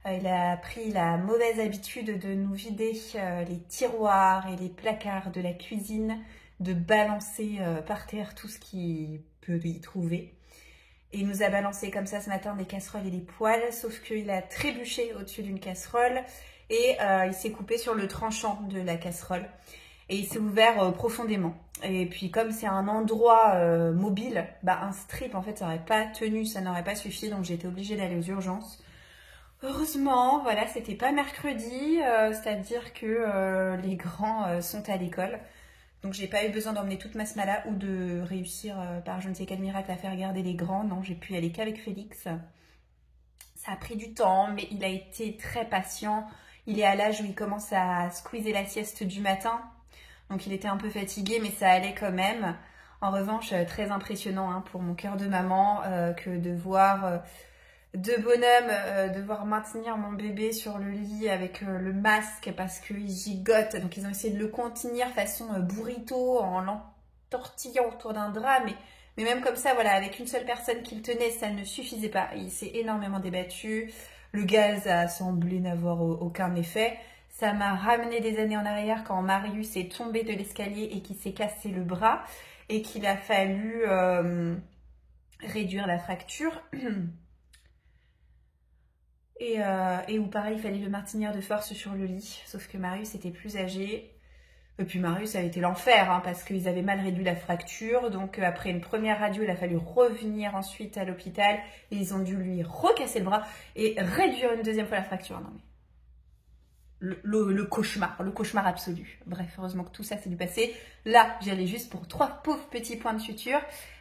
Il a pris la mauvaise habitude de nous vider les tiroirs et les placards de la cuisine, de balancer par terre tout ce qu'il peut y trouver. Et il nous a balancé comme ça ce matin des casseroles et des poêles, sauf qu'il a trébuché au-dessus d'une casserole et il s'est coupé sur le tranchant de la casserole. Et il s'est ouvert profondément. Et puis comme c'est un endroit mobile, un strip en fait ça n'aurait pas tenu, ça n'aurait pas suffi, donc j'ai été obligée d'aller aux urgences. Heureusement, voilà, c'était pas mercredi, c'est-à-dire que les grands sont à l'école. Donc j'ai pas eu besoin d'emmener toute ma smala ou de réussir par je ne sais quel miracle à faire garder les grands. Non, j'ai pu y aller qu'avec Félix. Ça a pris du temps, mais il a été très patient. Il est à l'âge où il commence à squeezer la sieste du matin. Donc il était un peu fatigué, mais ça allait quand même. En revanche, très impressionnant pour mon cœur de maman que de voir deux bonhommes devoir maintenir mon bébé sur le lit avec le masque parce qu'il gigote. Donc ils ont essayé de le contenir façon burrito en l'entortillant autour d'un drap. Mais même comme ça, voilà, avec une seule personne qui le tenait, ça ne suffisait pas. Il s'est énormément débattu. Le gaz a semblé n'avoir aucun effet. Ça m'a ramené des années en arrière quand Marius est tombé de l'escalier et qu'il s'est cassé le bras et qu'il a fallu réduire la fracture. Et où pareil, il fallait le maintenir de force sur le lit. Sauf que Marius était plus âgé. Et puis Marius, ça a été l'enfer parce qu'ils avaient mal réduit la fracture. Donc après une première radio, il a fallu revenir ensuite à l'hôpital. Et ils ont dû lui recasser le bras et réduire une deuxième fois la fracture. Non mais... Le cauchemar absolu. Bref, heureusement que tout ça s'est dû passer. Là, j'y allais juste pour 3 pauvres petits points de suture.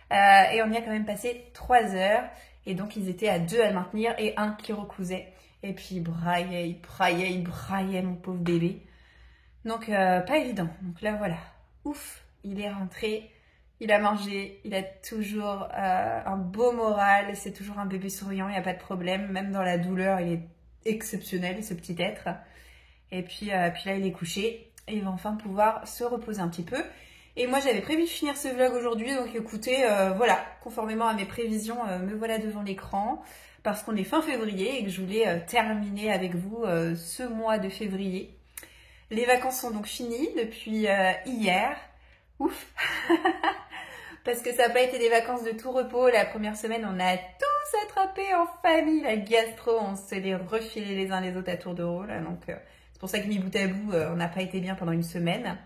Et on y a quand même passé 3 heures. Et donc, ils étaient à 2 à le maintenir et un qui recousait. Et puis, il braillait, mon pauvre bébé. Donc, pas évident. Donc là, voilà. Ouf, il est rentré. Il a mangé. Il a toujours un beau moral. C'est toujours un bébé souriant. Il n'y a pas de problème. Même dans la douleur, il est exceptionnel, ce petit être. Et puis là, il est couché. Et il va enfin pouvoir se reposer un petit peu. Et moi j'avais prévu de finir ce vlog aujourd'hui, donc écoutez, voilà, conformément à mes prévisions, me voilà devant l'écran, parce qu'on est fin février et que je voulais terminer avec vous ce mois de février. Les vacances sont donc finies depuis hier, ouf, parce que ça n'a pas été des vacances de tout repos. La première semaine, on a tous attrapé en famille la gastro, on se les refilait les uns les autres à tour de rôle, donc c'est pour ça que mis bout à bout, on n'a pas été bien pendant une semaine.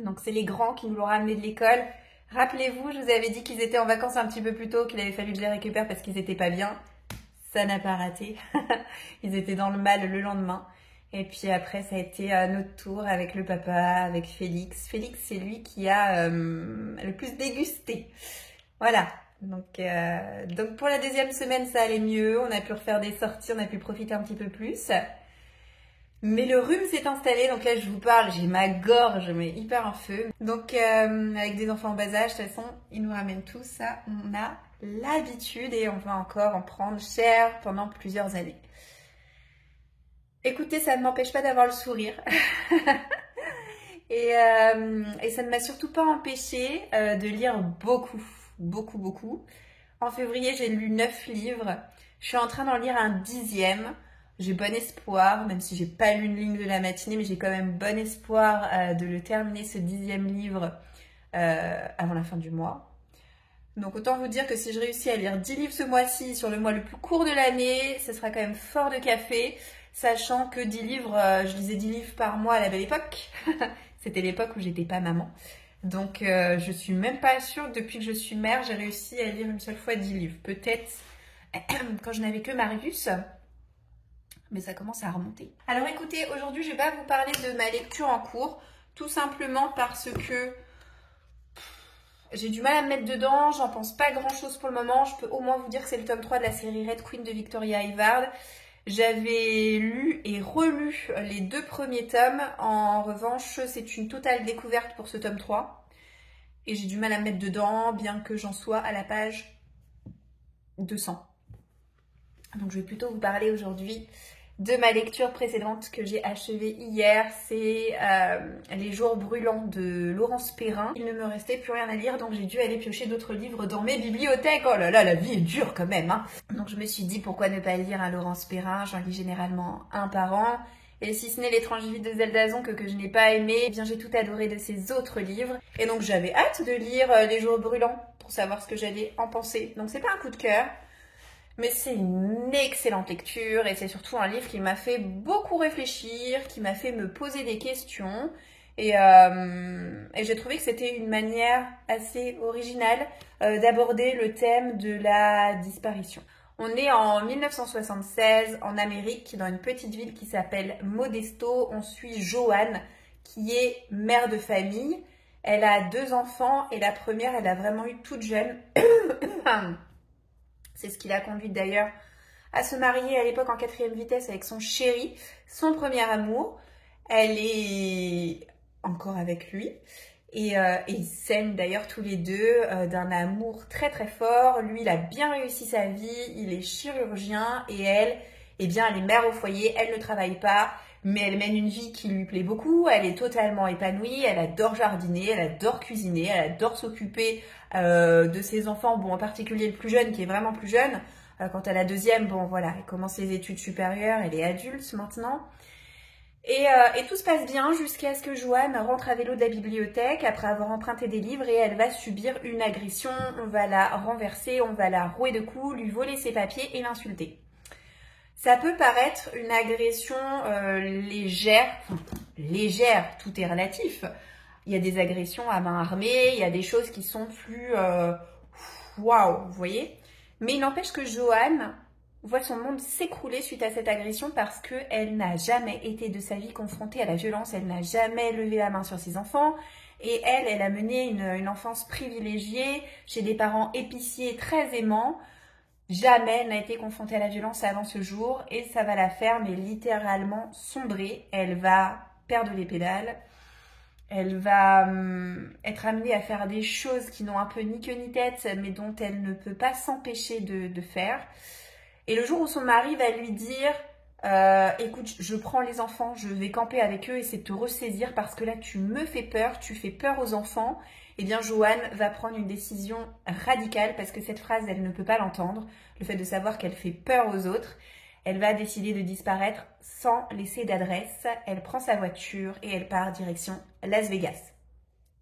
Donc c'est les grands qui nous l'ont ramené de l'école. Rappelez-vous, je vous avais dit qu'ils étaient en vacances un petit peu plus tôt, qu'il avait fallu que je les récupère parce qu'ils n'étaient pas bien. Ça n'a pas raté. Ils étaient dans le mal le lendemain. Et puis après, ça a été notre tour avec le papa, avec Félix. Félix, c'est lui qui a le plus dégusté. Voilà. Donc pour la deuxième semaine, ça allait mieux. On a pu refaire des sorties, on a pu profiter un petit peu plus. Mais le rhume s'est installé, donc là je vous parle, j'ai ma gorge mais hyper en feu. Donc avec des enfants en bas âge, de toute façon, ils nous ramènent tout ça, on a l'habitude et on va encore en prendre cher pendant plusieurs années. Écoutez, ça ne m'empêche pas d'avoir le sourire. et ça ne m'a surtout pas empêché de lire beaucoup. En février, j'ai lu 9 livres. Je suis en train d'en lire un 10e. J'ai bon espoir, même si j'ai pas lu une ligne de la matinée, mais j'ai quand même bon espoir de le terminer, ce 10e livre, avant la fin du mois. Donc autant vous dire que si je réussis à lire 10 livres ce mois-ci, sur le mois le plus court de l'année, ce sera quand même fort de café, sachant que 10 livres, je lisais 10 livres par mois à la belle époque. C'était l'époque où j'étais pas maman. Donc je suis même pas sûre que depuis que je suis mère, j'ai réussi à lire une seule fois 10 livres. Peut-être quand je n'avais que Marius. Mais ça commence à remonter. Alors écoutez, aujourd'hui je vais pas vous parler de ma lecture en cours, tout simplement parce que j'ai du mal à me mettre dedans, j'en pense pas grand chose pour le moment. Je peux au moins vous dire que c'est le tome 3 de la série Red Queen de Victoria Aveyard. J'avais lu et relu les 2 premiers tomes. En revanche, c'est une totale découverte pour ce tome 3. Et j'ai du mal à me mettre dedans, bien que j'en sois à la page 200. Donc je vais plutôt vous parler aujourd'hui de ma lecture précédente que j'ai achevée hier. C'est Les jours brûlants de Laurence Perrin. Il ne me restait plus rien à lire, donc j'ai dû aller piocher d'autres livres dans mes bibliothèques. Oh là là, la vie est dure quand même, hein. Donc je me suis dit, pourquoi ne pas lire un Laurence Perrin? J'en lis généralement un par an. Et si ce n'est L'étrange vie de Zelda Zonk que je n'ai pas aimé, eh bien j'ai tout adoré de ses autres livres. Et donc j'avais hâte de lire Les jours brûlants pour savoir ce que j'allais en penser. Donc c'est pas un coup de cœur, mais c'est une excellente lecture et c'est surtout un livre qui m'a fait beaucoup réfléchir, qui m'a fait me poser des questions. Et j'ai trouvé que c'était une manière assez originale d'aborder le thème de la disparition. On est en 1976 en Amérique, dans une petite ville qui s'appelle Modesto. On suit Joanne, qui est mère de famille. Elle a 2 enfants et la première, elle a vraiment eu toute jeune. C'est ce qui l'a conduite d'ailleurs à se marier à l'époque en 4e vitesse avec son chéri, son premier amour. Elle est encore avec lui et ils s'aiment d'ailleurs tous les deux d'un amour très très fort. Lui, il a bien réussi sa vie, il est chirurgien et elle, eh bien, elle est mère au foyer, elle ne travaille pas, mais elle mène une vie qui lui plaît beaucoup. Elle est totalement épanouie, elle adore jardiner, elle adore cuisiner, elle adore s'occuper de ses enfants, bon en particulier le plus jeune qui est vraiment plus jeune. Quant à la deuxième, bon voilà, elle commence ses études supérieures, elle est adulte maintenant. Et tout se passe bien jusqu'à ce que Joanne rentre à vélo de la bibliothèque après avoir emprunté des livres et elle va subir une agression. On va la renverser, on va la rouer de coups, lui voler ses papiers et l'insulter. Ça peut paraître une agression légère, tout est relatif. Il y a des agressions à main armée, il y a des choses qui sont plus waouh, vous voyez. Mais il n'empêche que Joanne voit son monde s'écrouler suite à cette agression parce qu'elle n'a jamais été de sa vie confrontée à la violence, elle n'a jamais levé la main sur ses enfants. Et elle a mené une enfance privilégiée chez des parents épiciers très aimants. Jamais elle n'a été confrontée à la violence avant ce jour et ça va la faire mais littéralement sombrer. Elle va perdre les pédales, elle va être amenée à faire des choses qui n'ont un peu ni queue ni tête mais dont elle ne peut pas s'empêcher de faire. Et le jour où son mari va lui dire écoute, je prends les enfants, je vais camper avec eux et c'est de te ressaisir parce que là tu me fais peur, tu fais peur aux enfants. Eh bien Joanne va prendre une décision radicale parce que cette phrase, elle ne peut pas l'entendre. Le fait de savoir qu'elle fait peur aux autres. Elle va décider de disparaître sans laisser d'adresse. Elle prend sa voiture et elle part direction Las Vegas.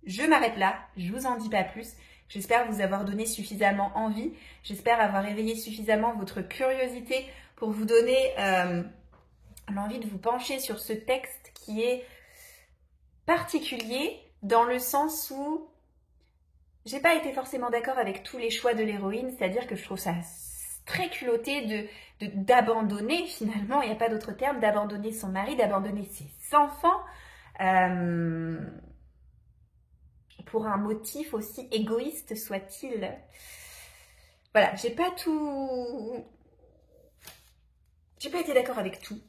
Je m'arrête là, je vous en dis pas plus. J'espère vous avoir donné suffisamment envie. J'espère avoir éveillé suffisamment votre curiosité pour vous donner l'envie de vous pencher sur ce texte qui est particulier dans le sens où j'ai pas été forcément d'accord avec tous les choix de l'héroïne, c'est-à-dire que je trouve ça très culotté d'abandonner, finalement, il n'y a pas d'autre terme, d'abandonner son mari, d'abandonner ses enfants pour un motif aussi égoïste soit-il. Voilà, j'ai pas été d'accord avec tout.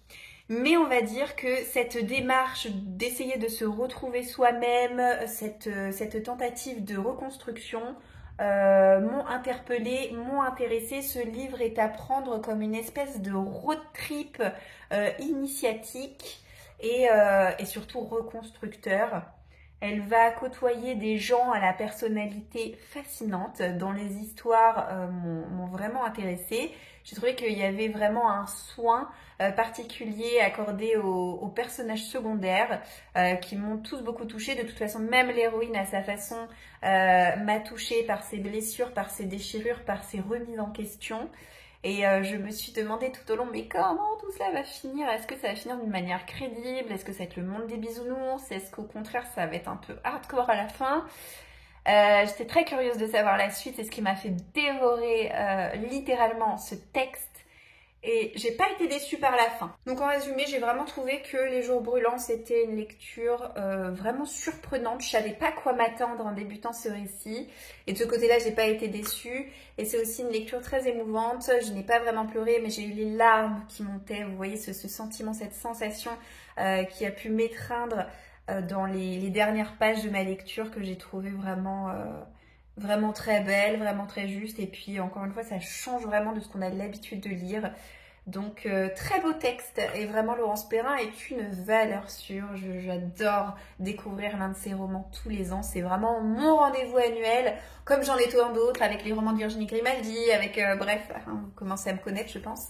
Mais on va dire que cette démarche d'essayer de se retrouver soi-même, cette tentative de reconstruction m'ont interpellée, m'ont intéressée. Ce livre est à prendre comme une espèce de road trip initiatique et surtout reconstructeur. Elle va côtoyer des gens à la personnalité fascinante dont les histoires m'ont vraiment intéressée. J'ai trouvé qu'il y avait vraiment un soin particulier accordé aux personnages secondaires qui m'ont tous beaucoup touchée. De toute façon, même l'héroïne à sa façon m'a touchée par ses blessures, par ses déchirures, par ses remises en question. Et je me suis demandé tout au long, mais comment tout cela va finir? Est-ce que ça va finir d'une manière crédible? Est-ce que ça va être le monde des bisounours? Est-ce qu'au contraire, ça va être un peu hardcore à la fin? J'étais très curieuse de savoir la suite, c'est ce qui m'a fait dévorer littéralement ce texte. Et j'ai pas été déçue par la fin. Donc en résumé, j'ai vraiment trouvé que Les Jours Brûlants, c'était une lecture vraiment surprenante. Je savais pas quoi m'attendre en débutant ce récit. Et de ce côté-là, j'ai pas été déçue. Et c'est aussi une lecture très émouvante. Je n'ai pas vraiment pleuré, mais j'ai eu les larmes qui montaient. Vous voyez ce sentiment, cette sensation qui a pu m'étreindre dans les dernières pages de ma lecture que j'ai trouvé vraiment très belle, vraiment très juste. Et puis encore une fois, ça change vraiment de ce qu'on a l'habitude de lire. Donc très beau texte, et vraiment Laurence Perrin est une valeur sûre. J'adore découvrir l'un de ses romans tous les ans. C'est vraiment mon rendez-vous annuel, comme j'en ai tant d'autres avec les romans de Virginie Grimaldi, avec bref, vous commencez à me connaître je pense.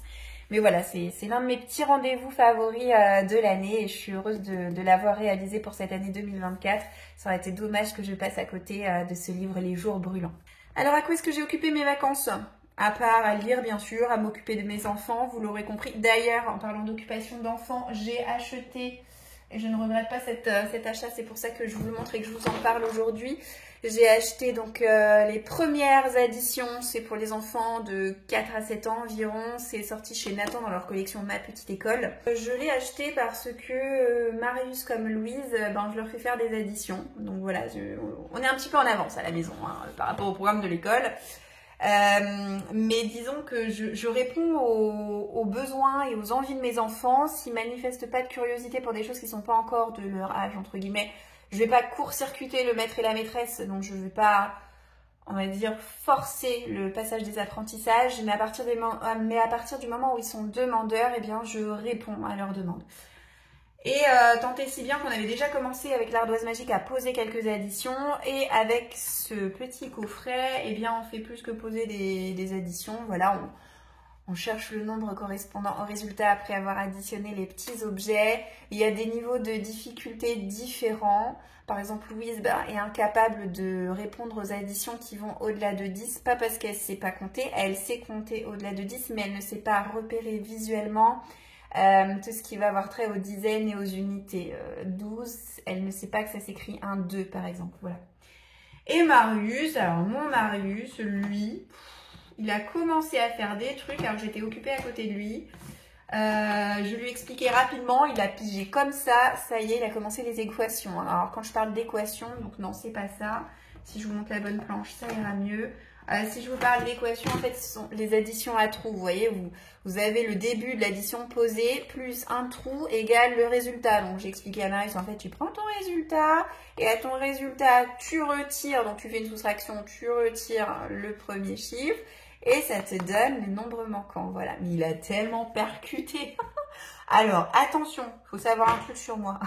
Mais voilà, c'est l'un de mes petits rendez-vous favoris de l'année, et je suis heureuse de l'avoir réalisé pour cette année 2024. Ça aurait été dommage que je passe à côté de ce livre Les Jours Brûlants. Alors à quoi est-ce que j'ai occupé mes vacances? À part à lire bien sûr, à m'occuper de mes enfants, vous l'aurez compris. D'ailleurs, en parlant d'occupation d'enfants, j'ai acheté, et je ne regrette pas cet achat, c'est pour ça que je vous le montre et que je vous en parle aujourd'hui. J'ai acheté donc les premières éditions, c'est pour les enfants de 4 à 7 ans environ. C'est sorti chez Nathan dans leur collection Ma Petite École. Je l'ai acheté parce que Marius comme Louise, je leur fais faire des additions. Donc voilà, on est un petit peu en avance à la maison par rapport au programme de l'école. Mais disons que je réponds aux besoins et aux envies de mes enfants. S'ils manifestent pas de curiosité pour des choses qui sont pas encore de leur âge, entre guillemets, je vais pas court-circuiter le maître et la maîtresse, donc je vais pas, on va dire, forcer le passage des apprentissages, mais à partir du moment où ils sont demandeurs, eh bien, je réponds à leurs demandes. Et tant et si bien qu'on avait déjà commencé avec l'ardoise magique à poser quelques additions, et avec ce petit coffret, eh bien, on fait plus que poser des additions. Voilà, on cherche le nombre correspondant au résultat après avoir additionné les petits objets. Il y a des niveaux de difficulté différents. Par exemple, Louise est incapable de répondre aux additions qui vont au-delà de 10. Pas parce qu'elle ne sait pas compter, elle sait compter au-delà de 10, mais elle ne sait pas repérer visuellement tout ce qui va avoir trait aux dizaines et aux unités. 12, elle ne sait pas que ça s'écrit 1, 2 par exemple. Voilà. Et Marius, alors mon Marius, lui, il a commencé à faire des trucs alors j'étais occupée à côté de lui. Je lui ai expliqué rapidement, il a pigé comme ça y est, il a commencé les équations. Alors quand je parle d'équations, donc non, c'est pas ça. Si je vous montre la bonne planche, ça ira mieux. Si je vous parle d'équations, en fait, ce sont les additions à trous. Vous voyez, vous avez le début de l'addition posée, plus un trou égale le résultat. Donc j'ai expliqué à Marius, en fait, tu prends ton résultat, et à ton résultat, tu retires, donc tu fais une soustraction, tu retires le premier chiffre, et ça te donne le nombre manquant. Voilà, mais il a tellement percuté. Alors, attention, faut savoir un truc sur moi.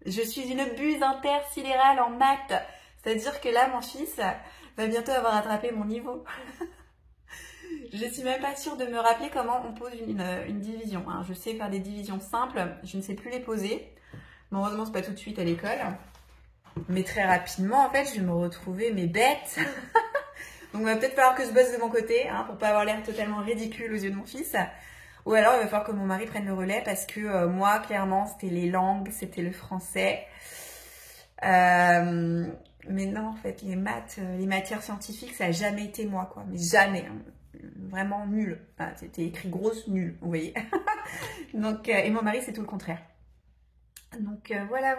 Je suis une buse intersidérale en maths. C'est-à-dire que là, mon fils va bientôt avoir attrapé mon niveau. Je suis même pas sûre de me rappeler comment on pose une division. Je sais faire des divisions simples, je ne sais plus les poser. Mais heureusement, c'est pas tout de suite à l'école. Mais très rapidement, en fait, je vais me retrouver mes bêtes. Donc, il va peut-être falloir que je bosse de mon côté, pour pas avoir l'air totalement ridicule aux yeux de mon fils. Ou alors, il va falloir que mon mari prenne le relais parce que moi, clairement, c'était les langues, c'était le français. Mais non, en fait, les maths, les matières scientifiques, ça n'a jamais été moi, quoi. Mais jamais. Vraiment nul. C'était écrit grosse nul, vous voyez. Donc, et mon mari, c'est tout le contraire. Donc, voilà.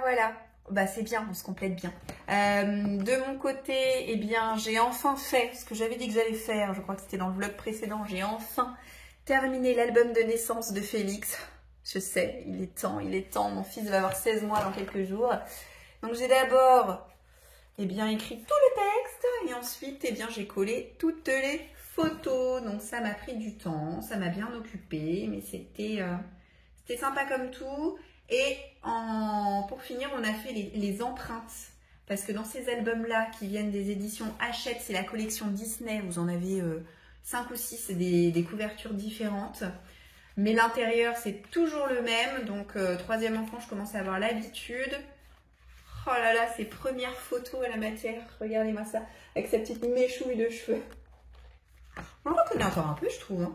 C'est bien, on se complète bien. De mon côté, eh bien, j'ai enfin fait ce que j'avais dit que j'allais faire. Je crois que c'était dans le vlog précédent. J'ai enfin terminé l'album de naissance de Félix. Je sais, il est temps. Mon fils va avoir 16 mois dans quelques jours. Donc, j'ai d'abord, écrit tout le texte. Et ensuite, j'ai collé toutes les photos. Donc, ça m'a pris du temps. Ça m'a bien occupé. Mais c'était sympa comme tout. Et pour finir, on a fait les empreintes. Parce que dans ces albums-là, qui viennent des éditions Hachette, c'est la collection Disney. Vous en avez 5 ou 6, des couvertures différentes. Mais l'intérieur, c'est toujours le même. Donc, troisième enfant, je commence à avoir l'habitude. Oh là là, ces premières photos à la matière. Regardez-moi ça. Avec sa petite méchouille de cheveux. On le reconnaît encore un peu, je trouve.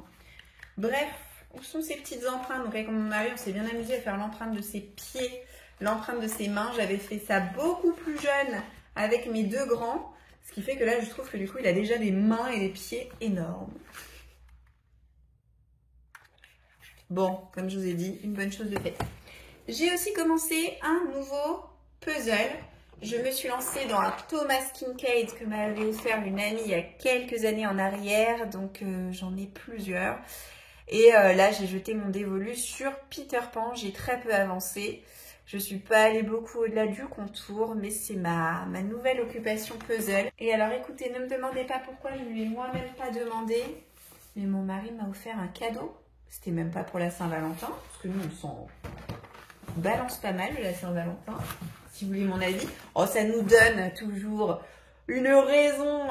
Bref. Où sont ces petites empreintes? Donc avec mon mari, on s'est bien amusé à faire l'empreinte de ses pieds, l'empreinte de ses mains. J'avais fait ça beaucoup plus jeune avec mes deux grands. Ce qui fait que là, je trouve que du coup, il a déjà des mains et des pieds énormes. Bon, comme je vous ai dit, une bonne chose de faite. J'ai aussi commencé un nouveau puzzle. Je me suis lancée dans un Thomas Kincaid que m'avait offert une amie il y a quelques années en arrière. Donc, j'en ai plusieurs. Et là, j'ai jeté mon dévolu sur Peter Pan. J'ai très peu avancé. Je suis pas allée beaucoup au-delà du contour, mais c'est ma nouvelle occupation puzzle. Et alors, écoutez, ne me demandez pas pourquoi, je ne lui ai moi-même pas demandé. Mais mon mari m'a offert un cadeau. C'était même pas pour la Saint-Valentin, parce que nous, on s'en balance pas mal de la Saint-Valentin, si vous voulez mon avis. Oh, ça nous donne toujours une raison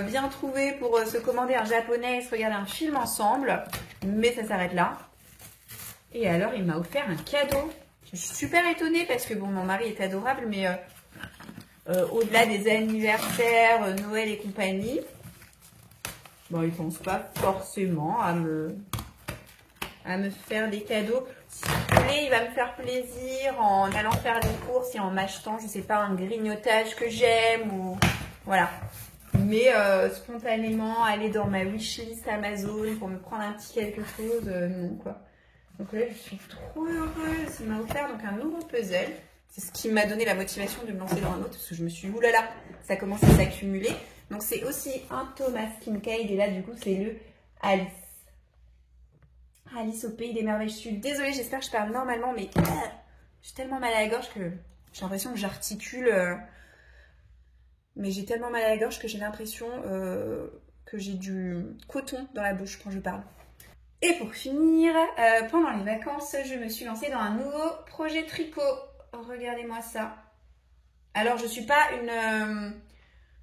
bien trouvée pour se commander un japonais et se regarder un film ensemble. Mais ça s'arrête là. Et alors, il m'a offert un cadeau. Je suis super étonnée parce que, bon, mon mari est adorable, mais au-delà des anniversaires, Noël et compagnie, bon, il pense pas forcément à me faire des cadeaux. Si vous voulez, il va me faire plaisir en allant faire des courses et en m'achetant, je sais pas, un grignotage que j'aime ou voilà. Mais spontanément, aller dans ma wishlist Amazon pour me prendre un petit quelque chose, non quoi. Donc là, je suis trop heureuse. Il m'a offert donc un nouveau puzzle. C'est ce qui m'a donné la motivation de me lancer dans un autre parce que je me suis dit, oulala, ça commence à s'accumuler. Donc c'est aussi un Thomas Kincaid et là, du coup, c'est le Alice. Alice au pays des merveilles. Je suis désolée, j'espère que je parle normalement, mais j'ai tellement mal à la gorge que j'ai l'impression que j'articule. Mais j'ai tellement mal à la gorge que j'ai l'impression que j'ai du coton dans la bouche quand je parle. Et pour finir, pendant les vacances, je me suis lancée dans un nouveau projet tricot. Regardez-moi ça. Alors, je ne suis pas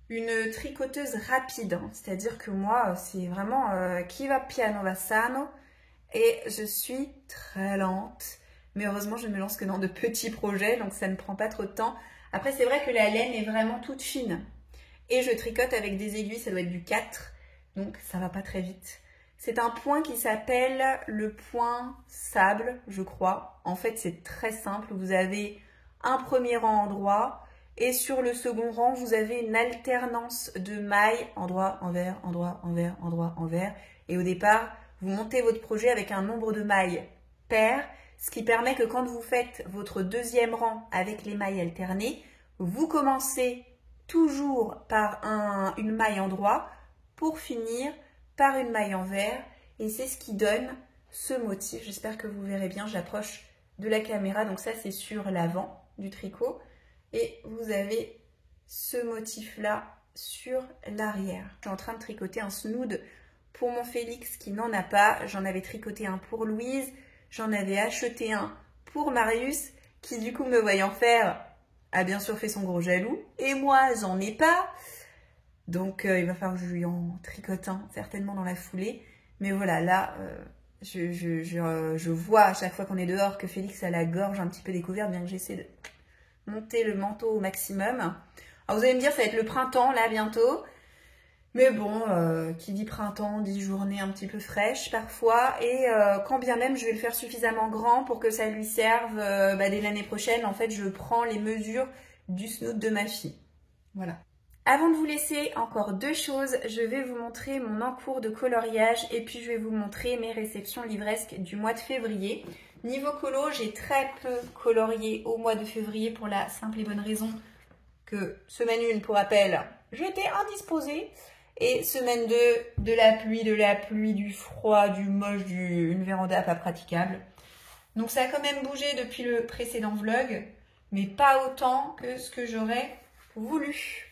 une tricoteuse rapide, hein. C'est-à-dire que moi, c'est vraiment qui va piano va sano. Et je suis très lente. Mais heureusement, je ne me lance que dans de petits projets, donc ça ne prend pas trop de temps. Après, c'est vrai que la laine est vraiment toute fine. Et je tricote avec des aiguilles, ça doit être du 4. Donc, ça va pas très vite. C'est un point qui s'appelle le point sable, je crois. En fait, c'est très simple. Vous avez un premier rang endroit et sur le second rang, vous avez une alternance de mailles endroit, envers, endroit, envers, endroit, envers. Et au départ, vous montez votre projet avec un nombre de mailles pair, ce qui permet que quand vous faites votre deuxième rang avec les mailles alternées, vous commencez toujours par une maille endroit pour finir par une maille envers et c'est ce qui donne ce motif. J'espère que vous verrez bien, j'approche de la caméra, donc ça c'est sur l'avant du tricot et vous avez ce motif là sur l'arrière. Je suis en train de tricoter un snood pour mon Félix qui n'en a pas. J'en avais tricoté un pour Louise, j'en avais acheté un pour Marius qui du coup me voyant faire a bien sûr fait son gros jaloux et moi j'en ai pas. Donc il va falloir que je lui en tricote un certainement dans la foulée. Mais voilà, là je vois à chaque fois qu'on est dehors que Félix a la gorge un petit peu découverte, bien que j'essaie de monter le manteau au maximum. Alors vous allez me dire, ça va être le printemps là bientôt. Mais bon, qui dit printemps, dit journée un petit peu fraîche parfois. Et quand bien même je vais le faire suffisamment grand pour que ça lui serve dès l'année prochaine, en fait je prends les mesures du snood de ma fille. Voilà. Avant de vous laisser, encore deux choses. Je vais vous montrer mon encours de coloriage et puis je vais vous montrer mes réceptions livresques du mois de février. Niveau colo, j'ai très peu colorié au mois de février pour la simple et bonne raison que semaine 1, pour rappel, j'étais indisposée. Et semaine 2, de la pluie, du froid, du moche, une véranda pas praticable. Donc ça a quand même bougé depuis le précédent vlog, mais pas autant que ce que j'aurais voulu.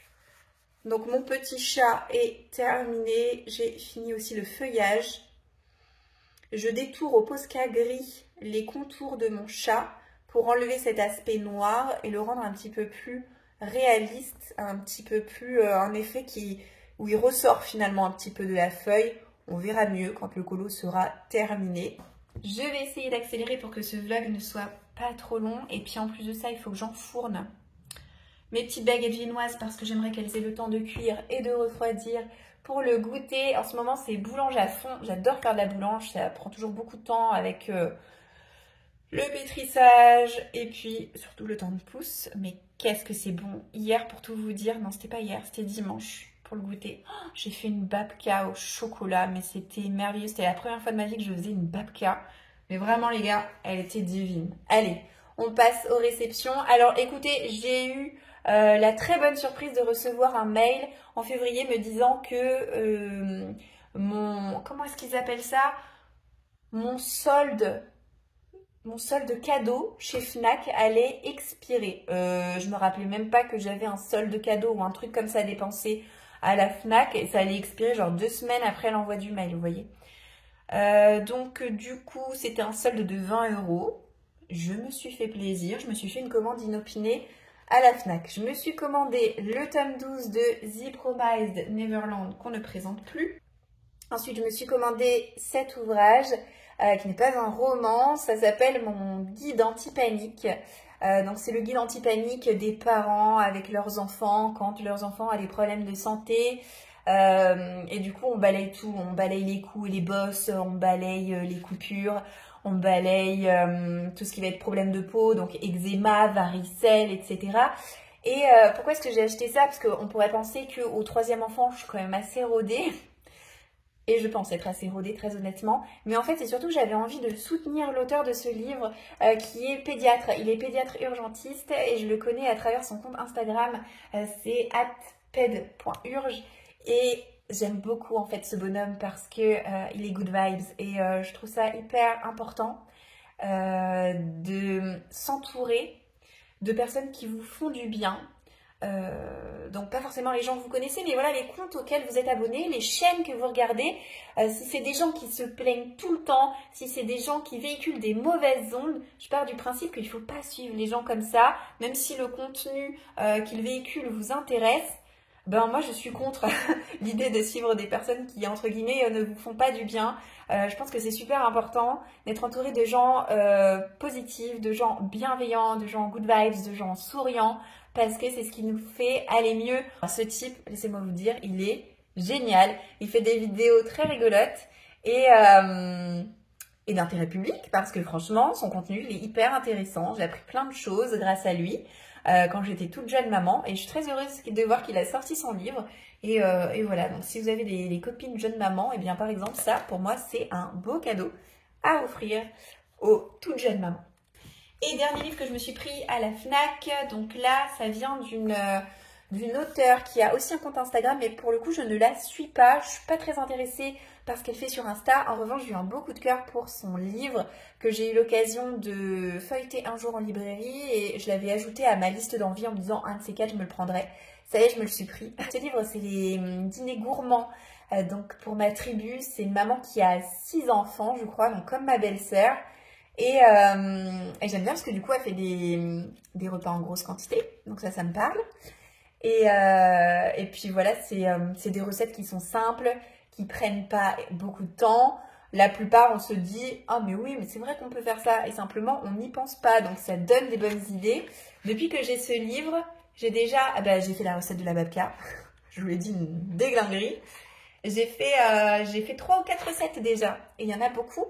Donc mon petit chat est terminé, j'ai fini aussi le feuillage. Je détourne au Posca gris les contours de mon chat pour enlever cet aspect noir et le rendre un petit peu plus réaliste, un petit peu plus un effet où il ressort finalement un petit peu de la feuille. On verra mieux quand le colo sera terminé. Je vais essayer d'accélérer pour que ce vlog ne soit pas trop long. Et puis en plus de ça, il faut que j'enfourne mes petites baguettes viennoises parce que j'aimerais qu'elles aient le temps de cuire et de refroidir pour le goûter. En ce moment, c'est boulange à fond. J'adore faire de la boulange. Ça prend toujours beaucoup de temps avec le pétrissage et puis surtout le temps de pousse. Mais qu'est-ce que c'est bon. Hier, pour tout vous dire, non c'était pas hier, c'était dimanche pour le goûter. Oh, j'ai fait une babka au chocolat, mais c'était merveilleux. C'était la première fois de ma vie que je faisais une babka. Mais vraiment les gars, elle était divine. Allez, on passe aux réceptions. Alors écoutez, j'ai eu la très bonne surprise de recevoir un mail en février me disant que comment est-ce qu'ils appellent ça? Mon solde cadeau chez Fnac allait expirer. Je me rappelais même pas que j'avais un solde cadeau ou un truc comme ça à dépenser à la Fnac et ça allait expirer genre 2 semaines après l'envoi du mail, vous voyez. Donc du coup c'était un solde de 20 €. Je me suis fait plaisir, je me suis fait une commande inopinée à la Fnac. Je me suis commandé le tome 12 de The Promised Neverland qu'on ne présente plus. Ensuite je me suis commandé cet ouvrage qui n'est pas un roman, ça s'appelle mon guide anti-panique. Donc c'est le guide anti-panique des parents avec leurs enfants quand leurs enfants ont des problèmes de santé. Et du coup on balaye tout, on balaye les coups et les bosses, on balaye les coupures, on balaye tout ce qui va être problème de peau, donc eczéma, varicelle, etc. Et pourquoi est-ce que j'ai acheté ça? Parce qu'on pourrait penser qu'au 3e enfant je suis quand même assez rodée. Et je pense être assez rodée, très honnêtement. Mais en fait, c'est surtout que j'avais envie de soutenir l'auteur de ce livre qui est pédiatre. Il est pédiatre urgentiste et je le connais à travers son compte Instagram. C'est @ped.urge. Et j'aime beaucoup en fait ce bonhomme parce que il est good vibes. Et je trouve ça hyper important de s'entourer de personnes qui vous font du bien. Donc pas forcément les gens que vous connaissez, mais voilà les comptes auxquels vous êtes abonnés, les chaînes que vous regardez. Si c'est des gens qui se plaignent tout le temps, si c'est des gens qui véhiculent des mauvaises ondes, je pars du principe qu'il ne faut pas suivre les gens comme ça, même si le contenu qu'ils véhiculent vous intéresse. Ben moi je suis contre l'idée de suivre des personnes qui entre guillemets ne vous font pas du bien. Je pense que c'est super important d'être entouré de gens positifs, de gens bienveillants, de gens good vibes, de gens souriants, parce que c'est ce qui nous fait aller mieux. Ce type, laissez-moi vous dire, il est génial. Il fait des vidéos très rigolotes et d'intérêt public parce que franchement, son contenu il est hyper intéressant. J'ai appris plein de choses grâce à lui quand j'étais toute jeune maman et je suis très heureuse de voir qu'il a sorti son livre. Et voilà, donc si vous avez des copines jeunes mamans, et bien par exemple ça, pour moi, c'est un beau cadeau à offrir aux toutes jeunes mamans. Et dernier livre que je me suis pris à la Fnac, donc là ça vient d'une auteure qui a aussi un compte Instagram, mais pour le coup je ne la suis pas, je suis pas très intéressée par ce qu'elle fait sur Insta. En revanche j'ai eu un beau coup de cœur pour son livre que j'ai eu l'occasion de feuilleter un jour en librairie et je l'avais ajouté à ma liste d'envie en me disant un de ces 4 je me le prendrai. Ça y est, je me le suis pris. Ce livre c'est les dîners gourmands. Donc pour ma tribu, c'est une maman qui a 6 enfants je crois, donc comme ma belle-sœur. Et j'aime bien parce que du coup elle fait des repas en grosse quantité, donc ça me parle. Et puis voilà, c'est des recettes qui sont simples, qui prennent pas beaucoup de temps. La plupart on se dit ah mais oui mais c'est vrai qu'on peut faire ça et simplement on n'y pense pas, donc ça donne des bonnes idées. Depuis que j'ai ce livre, j'ai déjà j'ai fait la recette de la babka. Je vous l'ai dit, une déglinguerie. J'ai fait 3 ou 4 recettes déjà et il y en a beaucoup.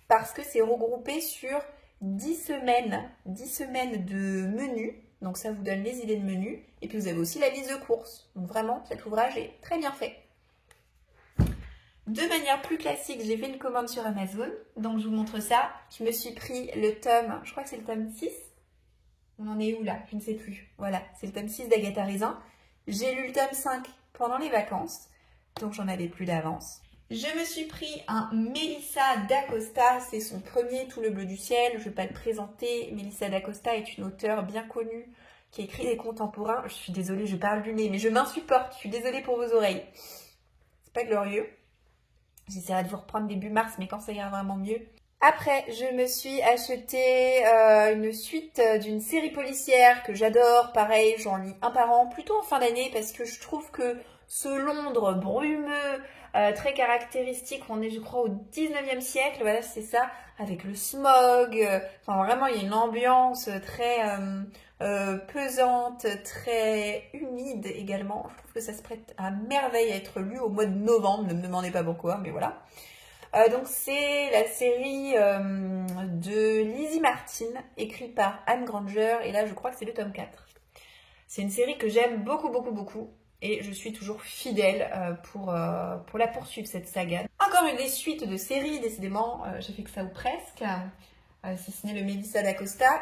Parce que c'est regroupé sur 10 semaines de menus. Donc ça vous donne les idées de menus. Et puis vous avez aussi la liste de courses. Donc vraiment, cet ouvrage est très bien fait. De manière plus classique, j'ai fait une commande sur Amazon. Donc je vous montre ça. Je me suis pris le tome, je crois que c'est le tome 6. On en est où là? Je ne sais plus. Voilà, c'est le tome 6 d'Agatha Raisin. J'ai lu le tome 5 pendant les vacances. Donc j'en avais plus d'avance. Je me suis pris un Melissa d'Acosta, c'est son premier, Tout le bleu du ciel. Je ne vais pas le présenter. Melissa d'Acosta est une auteure bien connue qui écrit des contemporains. Je suis désolée, je parle du nez, mais je m'insupporte. Je suis désolée pour vos oreilles. C'est pas glorieux. J'essaierai de vous reprendre début mars, mais quand ça ira vraiment mieux. Après, je me suis acheté une suite d'une série policière que j'adore. Pareil, j'en lis un par an, plutôt en fin d'année, parce que je trouve que ce Londres brumeux, très caractéristique, on est je crois au 19e siècle, voilà c'est ça, avec le smog, enfin vraiment il y a une ambiance très pesante, très humide également. Je trouve que ça se prête à merveille à être lu au mois de novembre, ne me demandez pas pourquoi, mais voilà. Donc c'est la série de Lizzie Martin, écrite par Anne Granger, et là je crois que c'est le tome 4. C'est une série que j'aime beaucoup, beaucoup, beaucoup, et je suis toujours fidèle pour la poursuivre, cette saga. Encore une des suites de séries, décidément, j'ai fait que ça ou presque, si ce n'est le Mélissa d'Acosta.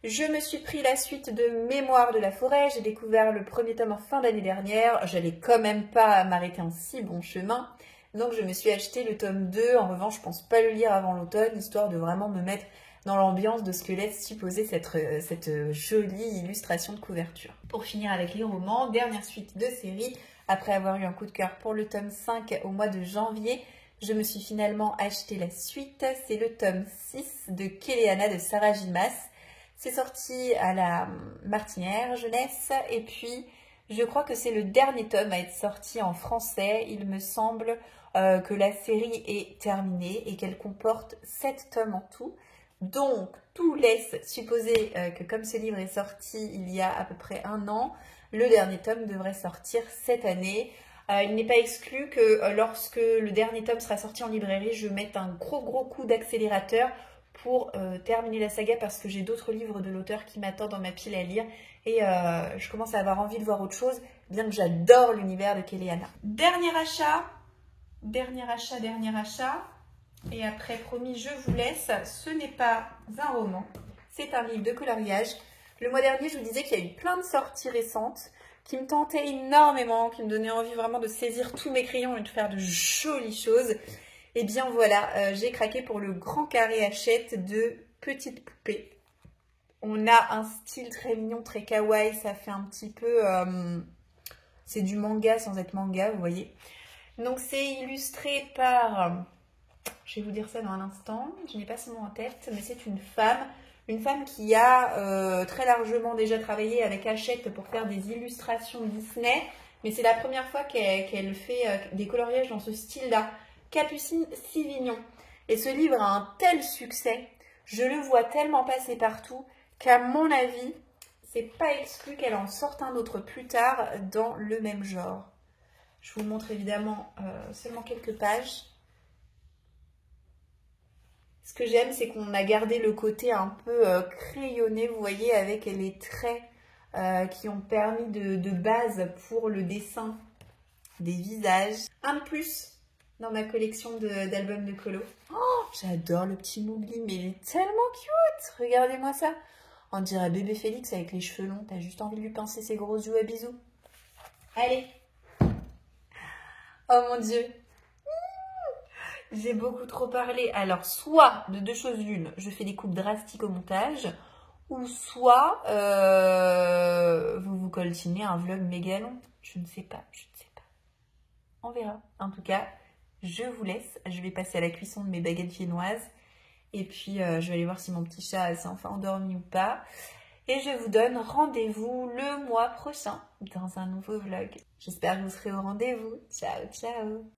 Je me suis pris la suite de Mémoires de la forêt, j'ai découvert le premier tome en fin d'année dernière, j'allais quand même pas m'arrêter en si bon chemin, donc je me suis acheté le tome 2, en revanche je pense pas le lire avant l'automne, histoire de vraiment me mettre dans l'ambiance de ce que laisse supposer cette jolie illustration de couverture. Pour finir avec les romans, dernière suite de série, après avoir eu un coup de cœur pour le tome 5 au mois de janvier, je me suis finalement acheté la suite, c'est le tome 6 de Kéléana de Sarah Gilmas. C'est sorti à la Martinière Jeunesse, et puis je crois que c'est le dernier tome à être sorti en français. Il me semble que la série est terminée et qu'elle comporte 7 tomes en tout. Donc tout laisse supposer que comme ce livre est sorti il y a à peu près 1 an, le dernier tome devrait sortir cette année. Il n'est pas exclu que lorsque le dernier tome sera sorti en librairie, je mette un gros coup d'accélérateur pour terminer la saga, parce que j'ai d'autres livres de l'auteur qui m'attendent dans ma pile à lire et je commence à avoir envie de voir autre chose, bien que j'adore l'univers de Kéléana. Dernier achat, et après promis je vous laisse, ce n'est pas un roman, c'est un livre de coloriage. Le mois dernier je vous disais qu'il y a eu plein de sorties récentes qui me tentaient énormément, qui me donnaient envie vraiment de saisir tous mes crayons et de faire de jolies choses. Et bien voilà, j'ai craqué pour le Grand Carré Hachette de Petites Poupées. On a un style très mignon, très kawaii, ça fait un petit peu... c'est du manga sans être manga, vous voyez. Donc c'est illustré par... je vais vous dire ça dans un instant, je n'ai pas son nom en tête, mais c'est une femme qui a très largement déjà travaillé avec Hachette pour faire des illustrations Disney, mais c'est la première fois qu'elle fait des coloriages dans ce style-là. Capucine Sivignon. Et ce livre a un tel succès, je le vois tellement passer partout, qu'à mon avis, c'est pas exclu qu'elle en sorte un autre plus tard dans le même genre. Je vous montre évidemment seulement quelques pages. Ce que j'aime, c'est qu'on a gardé le côté un peu crayonné, vous voyez, avec les traits qui ont permis de base pour le dessin des visages. Un de plus dans ma collection d'albums de colo. Oh, j'adore le petit Mowgli, mais il est tellement cute. Regardez-moi ça. On dirait bébé Félix avec les cheveux longs. T'as juste envie de lui pincer ses gros yeux à bisous. Allez. Oh mon Dieu. J'ai beaucoup trop parlé. Alors, soit de deux choses l'une, je fais des coupes drastiques au montage, ou soit vous vous coltinez un vlog méga long. Je ne sais pas. On verra. En tout cas, je vous laisse, je vais passer à la cuisson de mes baguettes viennoises et puis je vais aller voir si mon petit chat s'est enfin endormi ou pas. Et je vous donne rendez-vous le mois prochain dans un nouveau vlog. J'espère que vous serez au rendez-vous. Ciao, ciao!